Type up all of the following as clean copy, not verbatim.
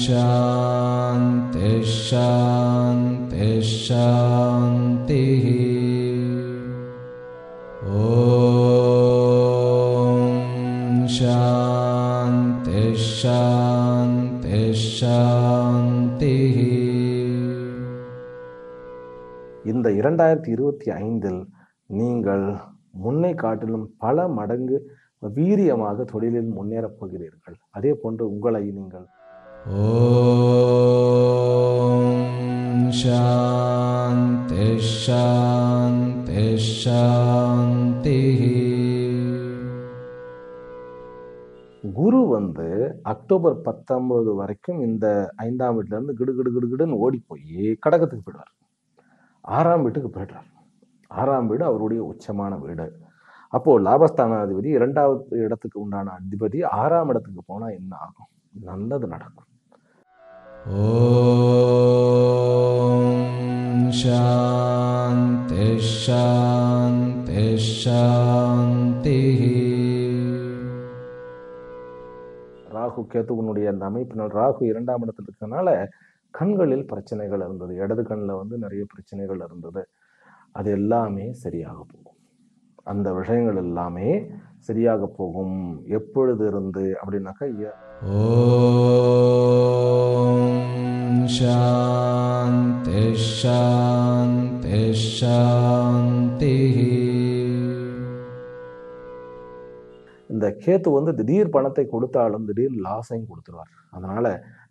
शान्ति शान्ति शान्तिः। ॐ शान्ति शान्ति शान्तिः। இந்த 2025 நீங்கள் முன்னை காட்டிலும் பல மடங்கு வீரியமாக தொழிலில் முன்னேறப் போகிறீர்கள். அதே போன்று உங்களை நீங்கள் ஓம் சாந்தி சாந்தி சாந்தி. குரு அக்டோபர் 19 வரைக்கும் இந்த 5ஆம் வீட்டுல இருந்து கிடுகிடுன்னு ஓடி போய் கடகத்துக்கு போயிடுவார். 6ஆம் வீட்டுக்கு போயிடுறார். 6ஆம் வீடு அவருடைய உச்சமான வீடு. அப்போ லாபஸ்தானாதிபதி 2வது இடத்துக்கு உண்டான அதிபதி 6ஆம் இடத்துக்கு போனா என்ன ஆகும்? நல்லது நடக்கும். ஓம் சாந்தி சாந்தி சாந்தி. ராகு கேதுவனுடைய அந்த அமைப்பினால் ராகு 2ஆம் இடத்துல இருக்கனால கண்களில் பிரச்சனைகள் இருந்தது. இடது கண்ணில் நிறைய பிரச்சனைகள் இருந்தது. அது எல்லாமே சரியாக போகும். அந்த விஷயங்கள் எல்லாமே சரியாக போகும். எப்பொழுது இருந்து அப்படின்னாக்கா ஓம் சாந்தி சாந்தி சாந்தி. இந்த கேத்து திடீர் பணத்தை கொடுத்தாலும் திடீர் லாஸையும் கொடுத்துருவார். அதனால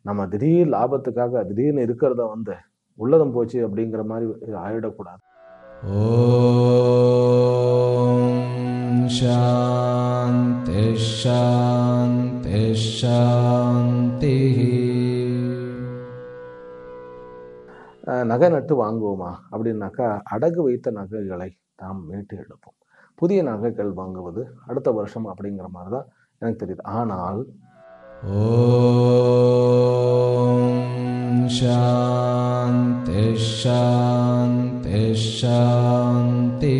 நம்ம திடீர் லாபத்துக்காக திடீர்னு இருக்கிறத உள்ளதும் போச்சு அப்படிங்கிற மாதிரி ஆயிடக்கூடாது. ஓம் சாந்தி சாந்தி சாந்தி. நகை நட்டு வாங்குவோமா அப்படின்னாக்கா அடகு வைத்த நகைகளை நாம் மீட்டு எடுப்போம். புதிய நகைகள் வாங்குவது அடுத்த வருஷம் அப்படிங்கிற மாதிரி தான் எனக்கு தெரியுது. ஆனால் ஓம் சாந்தி சாந்தி சாந்தி.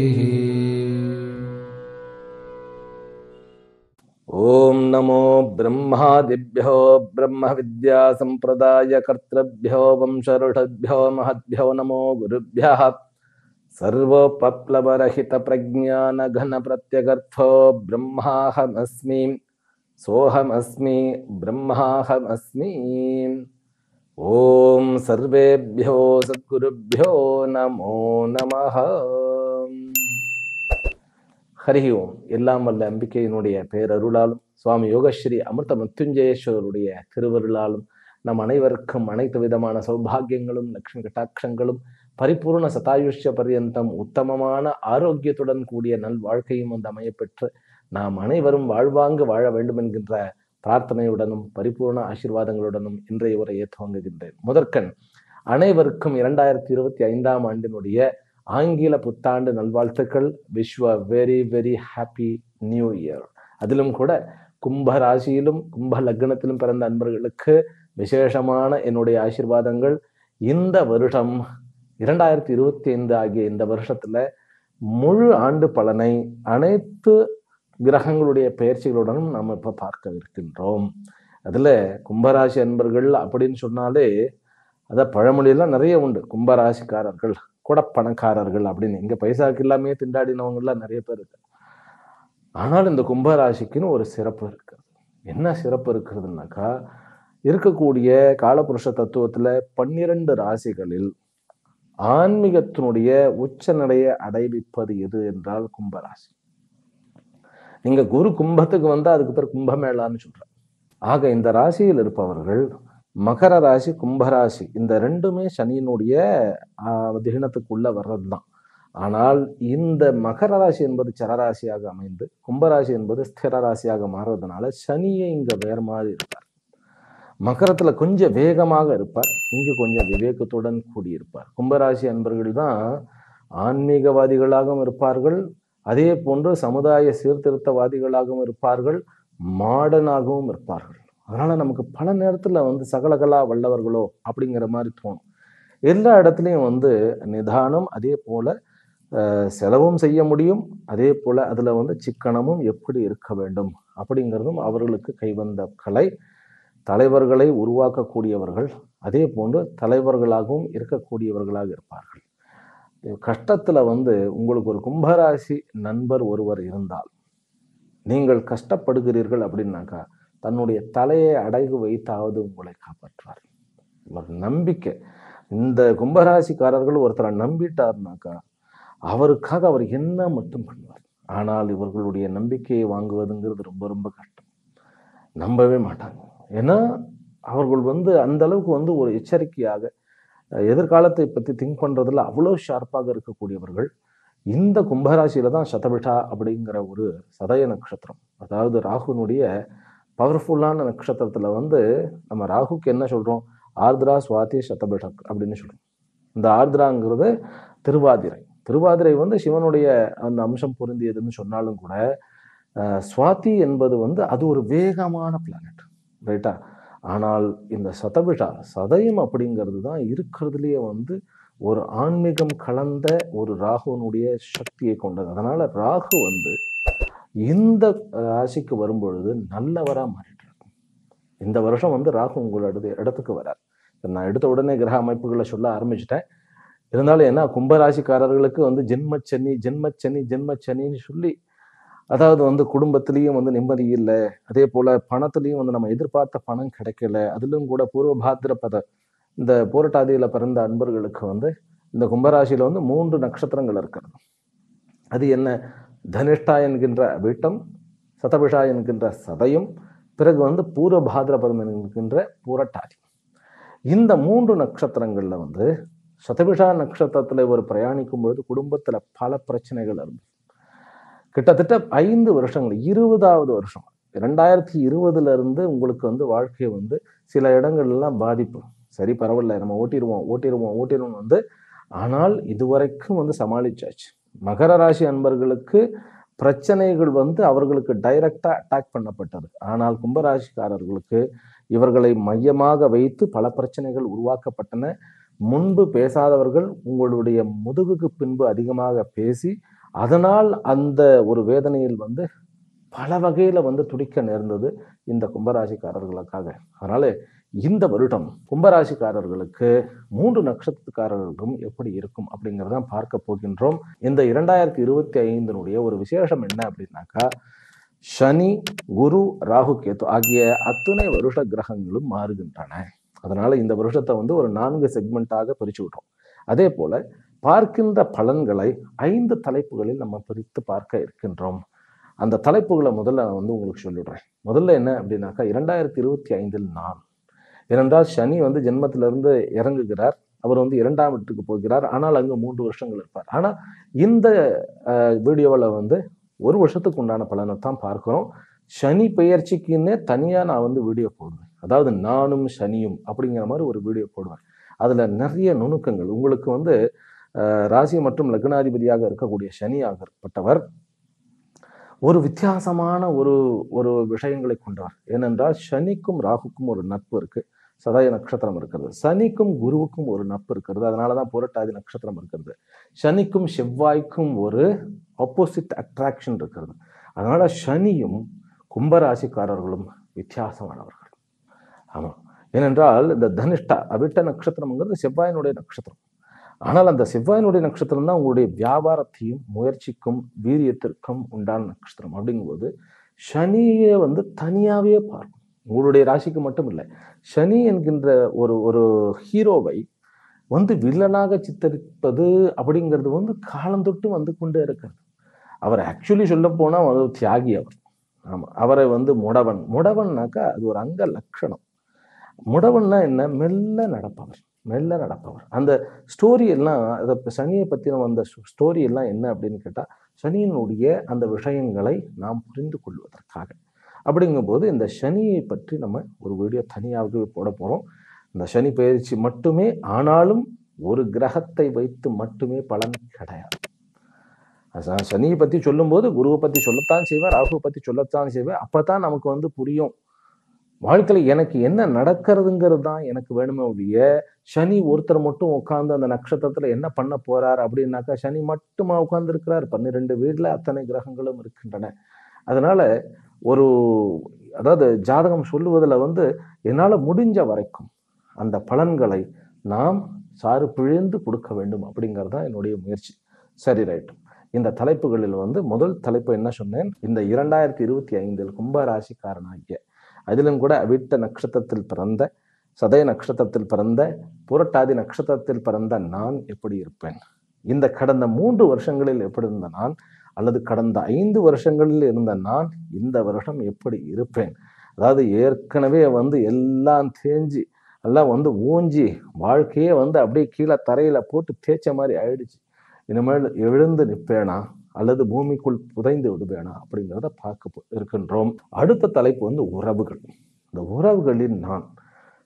ஓம் நமோ பிரம்மாதிப்யோ பிரம்ம வித்யா சம்பிரதாய கர்த்ருப்யோ வம்சருஷத்யோ மஹத்யோ நமோ குருப்யः. சர்வோபப்ளவரஹித பிரஜ்ஞான கன பிரத்யகர்த்தோ பிரம்மாஹமஸ்மி சோஹமஸ்மி பிரம்மாஹமஸ்மி. ஓம் சர்வேப்யோ சத்குருப்யோ நமோ நமஹ. ஹரி ஓம். எல்லாம் வல்ல அம்பிகையினுடைய பேரருளாலும் சுவாமி யோகஸ்ரீ அமிர்த மிருத்யுஞ்சயேஸ்வரருடைய திருவருளாலும் நம் அனைவருக்கும் அனைத்து விதமான சௌபாகியங்களும் லக்ஷ்மி கட்டாட்சங்களும் பரிபூர்ண சதாயுஷ்ய பர்யந்தம் உத்தமமான ஆரோக்கியத்துடன் கூடிய நல் வாழ்க்கையும் அமையப்பெற்று நாம் அனைவரும் வாழ்வாங்கு வாழ வேண்டும் என்கின்ற பிரார்த்தனையுடனும் பரிபூர்ண ஆசீர்வாதங்களுடனும் இன்றைய உரையை துவங்குகின்றேன். முதற்கண் அனைவருக்கும் 2025ஆம் ஆண்டினுடைய ஆங்கில புத்தாண்டு நல்வாழ்த்துக்கள். விஷ்வ very very happy new year. அதிலும் கூட கும்ப ராசியிலும் கும்ப லக்னத்திலும் பிறந்த அன்பர்களுக்கு விசேஷமான என்னுடைய ஆசீர்வாதங்கள். இந்த வருடம் 2025 ஆகிய இந்த வருஷத்துல முழு ஆண்டு பலனை அனைத்து கிரகங்களுடைய பயிற்சிகளுடனும் நம்ம இப்ப பார்க்க இருக்கின்றோம். அதுல கும்பராசி அன்பர்கள் அப்படின்னு சொன்னாலே அத பழமொழியெல்லாம் நிறைய உண்டு. கும்பராசிக்காரர்கள் கூட பணக்காரர்கள் அப்படின்னு. இங்க பைசாக்கு எல்லாமே திண்டாடினவங்க எல்லாம் நிறைய பேர் இருக்கு. ஆனால் இந்த கும்பராசிக்குன்னு ஒரு சிறப்பு இருக்கு. என்ன சிறப்பு இருக்கிறதுனாக்கா, இருக்கக்கூடிய காலபுருஷ தத்துவத்துல 12 ராசிகளில் ஆன்மீகத்தினுடைய உச்ச நிலையை அடைவிப்பது எது என்றால் கும்பராசி. நீங்க குரு கும்பத்துக்கு அதுக்கு பேர் கும்பமேளான்னு சொல்ற. ஆக இந்த ராசியில் இருப்பவர்கள் மகர ராசி கும்பராசி இந்த ரெண்டுமே சனியினுடைய திகனத்துக்குள்ள வர்றதுதான். ஆனால் இந்த மகர ராசி என்பது சரராசியாக அமைந்து கும்பராசி என்பது ஸ்திர ராசியாக மாறுறதுனால சனியை இங்க வேற மாதிரி இருப்பார். மகரத்துல கொஞ்சம் வேகமாக இருப்பார், இங்கு கொஞ்சம் விவேகத்துடன் கூடியிருப்பார். கும்பராசி அன்பர்கள் தான் ஆன்மீகவாதிகளாகவும் இருப்பார்கள், அதே போன்று சமுதாய சீர்திருத்தவாதிகளாகவும் இருப்பார்கள், மாடர்னாகவும் இருப்பார்கள். அதனால நமக்கு பல நேரத்துல சகலகலா வல்லவர்களோ அப்படிங்கிற மாதிரி தோணும். எல்லா இடத்துலையும் நிதானம், அதே போல செலவும் செய்ய முடியும், அதே போல அதுல சிக்கனமும் எப்படி இருக்க வேண்டும் அப்படிங்கிறதும் அவர்களுக்கு கைவந்த கலை. தலைவர்களை உருவாக்கக்கூடியவர்கள், அதே போன்று தலைவர்களாகவும் இருக்கக்கூடியவர்களாக இருப்பார்கள். கஷ்டத்துல உங்களுக்கு ஒரு கும்பராசி நண்பர் ஒருவர் இருந்தால், நீங்கள் கஷ்டப்படுகிறீர்கள் அப்படின்னாக்கா தன்னுடைய தலையை அடகு வைத்தாவது உங்களை காப்பாற்றுவார். ஒரு நம்பிக்கை. இந்த கும்பராசிக்காரர்கள் ஒருத்தரை நம்பிட்டார்னாக்கா அவருக்காக அவர் என்ன மட்டும் பண்ணுவார். ஆனால் இவர்களுடைய நம்பிக்கையை வாங்குவதுங்கிறது ரொம்ப ரொம்ப கஷ்டம். நம்பவே மாட்டாங்க. ஏன்னா அவர்கள் அந்த அளவுக்கு ஒரு எச்சரிக்கையாக எதிர்காலத்தை பற்றி திங்க் பண்றதுல அவ்வளோ ஷார்ப்பாக இருக்கக்கூடியவர்கள். இந்த கும்பராசியில தான் சதபிஷா அப்படிங்கிற ஒரு சதய நட்சத்திரம், அதாவது ராகுனுடைய பவர்ஃபுல்லான நட்சத்திரத்துல நம்ம ராகுக்கு என்ன சொல்றோம், ஆர்திரா சுவாதி சதபிஷா அப்படின்னு சொல்றோம். இந்த ஆர்திராங்கிறது திருவாதிரை. திருவாதிரை சிவனுடைய அந்த அம்சம் பொருந்தியதுன்னு சொன்னாலும் கூட சுவாதி என்பது அது ஒரு வேகமான பிளானட், ரைட்டா? ஆனால் இந்த சதபிஷா சதயம் அப்படிங்கிறது தான் இருக்கிறதுலயே ஒரு ஆன்மீகம் கலந்த ஒரு ராகுனுடைய சக்தியை கொண்டது. அதனால ராகு இந்த ராசிக்கு வரும்பொழுது நல்லவரா மாறிட்டு இருக்கும். இந்த வருஷம் ராகு உங்களோட இடத்துக்கு வரார். நான் எடுத்த உடனே கிரக அமைப்புகளை சொல்ல ஆரம்பிச்சிட்டேன். இருந்தாலும் என்ன, கும்பராசிக்காரர்களுக்கு ஜென்மச்சனி ஜென்மச்சனி ஜென்மச்சனின்னு சொல்லி, அதாவது குடும்பத்திலையும் நிம்மதி இல்லை, அதே போல பணத்திலையும் நம்ம எதிர்பார்த்த பணம் கிடைக்கல. அதிலும் கூட பூர்வ பாத்திரபத இந்த போராட்டாதியில பிறந்த அன்பர்களுக்கு இந்த கும்பராசியில 3 நட்சத்திரங்கள் இருக்கிறது. அது என்ன? தனிஷ்டா என்கின்ற அவிட்டம், சதபிஷா என்கின்ற சதயம், பிறகு பூர்வ பாத்திரபதம் என்கின்ற பூரட்டாதி. இந்த 3 நட்சத்திரங்கள்ல சதபிஷா நட்சத்திரத்துல ஒரு பிரயாணிக்கும் பொழுது குடும்பத்துல பல பிரச்சனைகள் இருந்தது. கிட்டத்தட்ட 5 வருஷங்கள், 20வது வருஷம் 2020 இருந்து உங்களுக்கு வாழ்க்கை சில இடங்கள்லாம் பாதிப்பு. சரி பரவாயில்ல, நம்ம ஓட்டிடுவோம். ஆனால் இதுவரைக்கும் சமாளிச்சாச்சு. மகர ராசி அன்பர்களுக்கு பிரச்சனைகள் அவர்களுக்கு டைரக்டா அட்டாக் பண்ணப்பட்டது. ஆனால் கும்பராசிக்காரர்களுக்கு இவர்களை மையமாக வைத்து பல பிரச்சனைகள் உருவாக்கப்பட்டன. முன்பு பேசாதவர்கள் உங்களுடைய முதுகுக்கு பின்பு அதிகமாக பேசி, அதனால் அந்த ஒரு வேதனையில் பல வகையில துடிக்க நேர்ந்தது இந்த கும்பராசிக்காரர்களுக்காக. அதனால இந்த வருடம் கும்பராசிக்காரர்களுக்கு 3 நட்சத்திரக்காரர்களுக்கும் எப்படி இருக்கும் அப்படிங்கிறதான் பார்க்க போகின்றோம். இந்த 2025 ஒரு விசேஷம் என்ன அப்படின்னாக்கா, சனி, குரு, ராகு, கேது ஆகிய அத்துணை வருஷ கிரகங்களும் மாறுகின்றன. அதனால இந்த வருஷத்தை ஒரு 4 செக்மெண்டாக பிரிச்சு விட்டோம். அதே போல பார்க்கின்ற பலன்களை 5 தலைப்புகளில் நம்ம பிரித்து பார்க்க இருக்கின்றோம். அந்த தலைப்புகளை முதல்ல நான் உங்களுக்கு சொல்லிடுறேன். முதல்ல என்ன அப்படின்னாக்கா, 2025 நான், ஏனென்றால் சனி ஜென்மத்திலிருந்து இறங்குகிறார். அவர் 2ஆம் வீட்டுக்கு போகிறார். ஆனால் அங்கு 3 வருஷங்கள் இருப்பார். ஆனா இந்த வீடியோவில் 1 வருஷத்துக்கு உண்டான பலனை தான் பார்க்கிறோம். சனி பெயர்ச்சிக்குன்னே தனியா நான் வீடியோ போடுவேன். அதாவது நானும் சனியும் அப்படிங்கிற மாதிரி ஒரு வீடியோ போடுவேன். அதுல நிறைய நுணுக்கங்கள் உங்களுக்கு ராசி மற்றும் லக்னாதிபதியாக இருக்கக்கூடிய சனி ஆகப்பட்டவர் ஒரு வித்தியாசமான ஒரு விஷயங்களை கொண்டவர். ஏனென்றால் சனிக்கும் ராகுக்கும் ஒரு நட்பு இருக்கு, சதய நட்சத்திரம் இருக்கிறது. சனிக்கும் குருவுக்கும் ஒரு நட்பு இருக்கிறது, அதனாலதான் புரட்டாதி நட்சத்திரம் இருக்கிறது. சனிக்கும் செவ்வாய்க்கும் ஒரு ஆப்போசிட் அட்ராக்ஷன் இருக்கிறது. அதனால சனியும் கும்பராசிக்காரர்களும் வித்தியாசமானவர்கள். ஆமா, ஏனென்றால் இந்த தனிஷ்டா அவிட்ட நட்சத்திரம்ங்கிறது செவ்வாயினுடைய நட்சத்திரம். ஆனால் அந்த செவ்வாயினுடைய நட்சத்திரம் தான் உங்களுடைய வியாபாரத்தையும் முயற்சிக்கும் வீரியத்திற்கும் உண்டான நட்சத்திரம். அப்படிங்கும்போது சனியை தனியாவே பார்க்கும். உங்களுடைய ராசிக்கு மட்டும் இல்லை, சனி என்கின்ற ஒரு ஹீரோவை வில்லனாக சித்தரிப்பது அப்படிங்கிறது காலந்தொட்டு கொண்டே இருக்கிறது. அவர் ஆக்சுவலி சொல்ல போனா தியாகி அவர். ஆமா, அவரை முடவன்னாக்கா அது ஒரு அங்க லட்சணம். முடவன்னா என்ன? மெல்ல நடப்பவர். அந்த ஸ்டோரி எல்லாம், சனியை பத்தின அந்த ஸ்டோரி எல்லாம் என்ன அப்படின்னு கேட்டா, சனியினுடைய அந்த விஷயங்களை நாம் புரிந்து கொள்வதற்காக. அப்படிங்கும்போது இந்த சனியை பற்றி நம்ம ஒரு வீடியோ தனியாகவே போட போறோம். இந்த சனி பயிற்சி மட்டுமே, ஆனாலும் ஒரு கிரகத்தை வைத்து மட்டுமே பலன் கிடையாது. சனியை பத்தி சொல்லும் போது குருவை பத்தி சொல்லத்தான் செய்வேன், ராகுவை பத்தி சொல்லத்தான் செய்வேன். அப்பதான் நமக்கு புரியும் வாழ்க்கையில எனக்கு என்ன நடக்கிறதுங்கிறது தான் எனக்கு வேணுமே ஒழிய, சனி ஒருத்தர் மட்டும் உட்கார்ந்து அந்த நட்சத்திரத்துல என்ன பண்ண போறார் அப்படின்னாக்கா, சனி மட்டுமா உட்கார்ந்து இருக்கிறார்? 12 வீடுல அத்தனை கிரகங்களும் இருக்கின்றன. அதனால ஒரு அதாவது ஜாதகம் சொல்லுவதில் வந்து என்னால் முடிஞ்ச வரைக்கும் அந்த பலன்களை நாம் சாறு பிழிந்து கொடுக்க வேண்டும் அப்படிங்கிறது தான் என்னுடைய முயற்சி. சரி, ரைட். இந்த தலைப்புகளில் வந்து முதல் தலைப்பு என்ன சொன்னேன், இந்த 2025 கும்பராசிக்காரனாகிய, அதிலும் கூட அவிட்ட நட்சத்திரத்தில் பிறந்த, சதய நட்சத்திரத்தில் பிறந்த, புரட்டாதி நட்சத்திரத்தில் பிறந்த நான் எப்படி இருப்பேன், இந்த கடந்த 3 வருஷங்களில் எப்படி இருந்த நான், அல்லது கடந்த 5 வருஷங்களில் இருந்த நான் இந்த வருஷம் எப்படி இருப்பேன். அதாவது ஏற்கனவே வந்து எல்லாம் தேஞ்சு எல்லாம் வந்து ஊஞ்சி வாழ்க்கையே வந்து அப்படியே கீழே தரையில போட்டு தேய்ச்ச மாதிரி ஆயிடுச்சு. இனிமேல் எழுந்து நிற்பேனா அல்லது பூமிக்குள் புதைந்து விடுவேனா அப்படிங்கிறத பார்க்க இருக்கின்றோம். அடுத்த தலைப்பு வந்து உறவுகள். இந்த உறவுகளில் நான்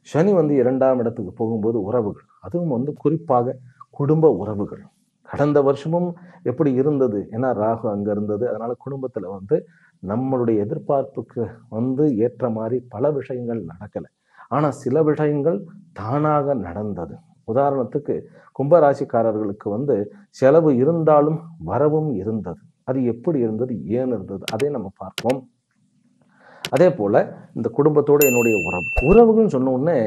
சனி வந்து 2ஆம் இடத்துக்கு போகும்போது உறவுகள், அதுவும் வந்து குறிப்பாக குடும்ப உறவுகள். கடந்த வருஷமும் எப்படி இருந்தது, ஏன்னா ராகு அங்க இருந்தது, அதனால குடும்பத்துல வந்து நம்மளுடைய எதிர்பார்ப்புக்கு வந்து ஏற்ற மாதிரி பல விஷயங்கள் நடக்கலை. ஆனா சில விஷயங்கள் தானாக நடந்தது. உதாரணத்துக்கு கும்பராசிக்காரர்களுக்கு வந்து செலவு இருந்தாலும் வரவும் இருந்தது. அது எப்படி இருந்தது, ஏன் இருந்தது, அதை நம்ம பார்ப்போம். அதே போல இந்த குடும்பத்தோட என்னுடைய உறவுகள்னு சொன்ன உடனே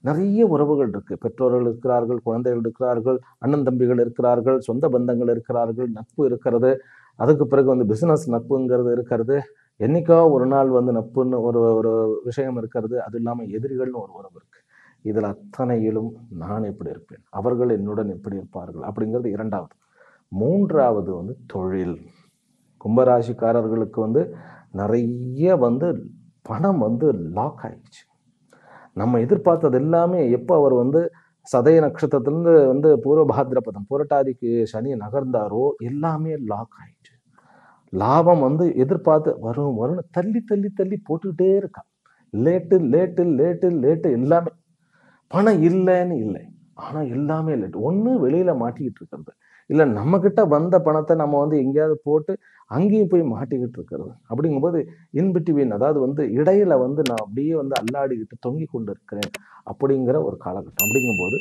நிறைய உறவுகள் இருக்கு. பெற்றோர்கள் இருக்கிறார்கள், குழந்தைகள் இருக்கிறார்கள், அண்ணன் தம்பிகள் இருக்கிறார்கள், சொந்த பந்தங்கள் இருக்கிறார்கள், நட்பு இருக்கிறது. அதுக்கு பிறகு வந்து பிசினஸ் நட்புங்கிறது இருக்கிறது. என்னைக்கா ஒரு நாள் வந்து நட்புன்னு ஒரு ஒரு விஷயம் இருக்கிறது. அது இல்லாமல் எதிரிகள்னு ஒரு உறவு இருக்கு. இதில் அத்தனையிலும் நான் எப்படி இருப்பேன், அவர்கள் என்னுடன் எப்படி இருப்பார்கள் அப்படிங்கிறது 2வது. 3வது வந்து தொழில். கும்பராசிக்காரர்களுக்கு வந்து நிறைய வந்து பணம் வந்து லாக் ஆயிடுச்சு. நம்ம எதிர்பார்த்தது எல்லாமே எப்போ அவர் வந்து சதய நட்சத்திரத்திலிருந்து வந்து பூர்வ பாத்ரபதம் புரட்டாதிக்கு சனி நகர்ந்தாரோ எல்லாமே லாக் ஆயிடுச்சு. லாபம் வந்து எதிர்பார்த்து வரும் வரும்னு தள்ளி தள்ளி தள்ளி போட்டுக்கிட்டே இருக்கான். லேட்டு லேட்டு லேட்டு லேட்டு எல்லாமே. பணம் இல்லைன்னு இல்லை, ஆனா எல்லாமே லேட்டு. ஒண்ணு வெளியில மாட்டிக்கிட்டு இருக்கிறது, இல்ல நம்ம கிட்ட வந்த பணத்தை நம்ம வந்து எங்கேயாவது போட்டு அங்கேயும் போய் மாட்டிக்கிட்டு இருக்கிறது. அப்படிங்கும்போது இன்பிட்வீன், அதாவது வந்து இடையில வந்து நான் அப்படியே வந்து அல்லாடிக்கிட்டு தொங்கி கொண்டு இருக்கிறேன் அப்படிங்கிற ஒரு காலகட்டம். அப்படிங்கும்போது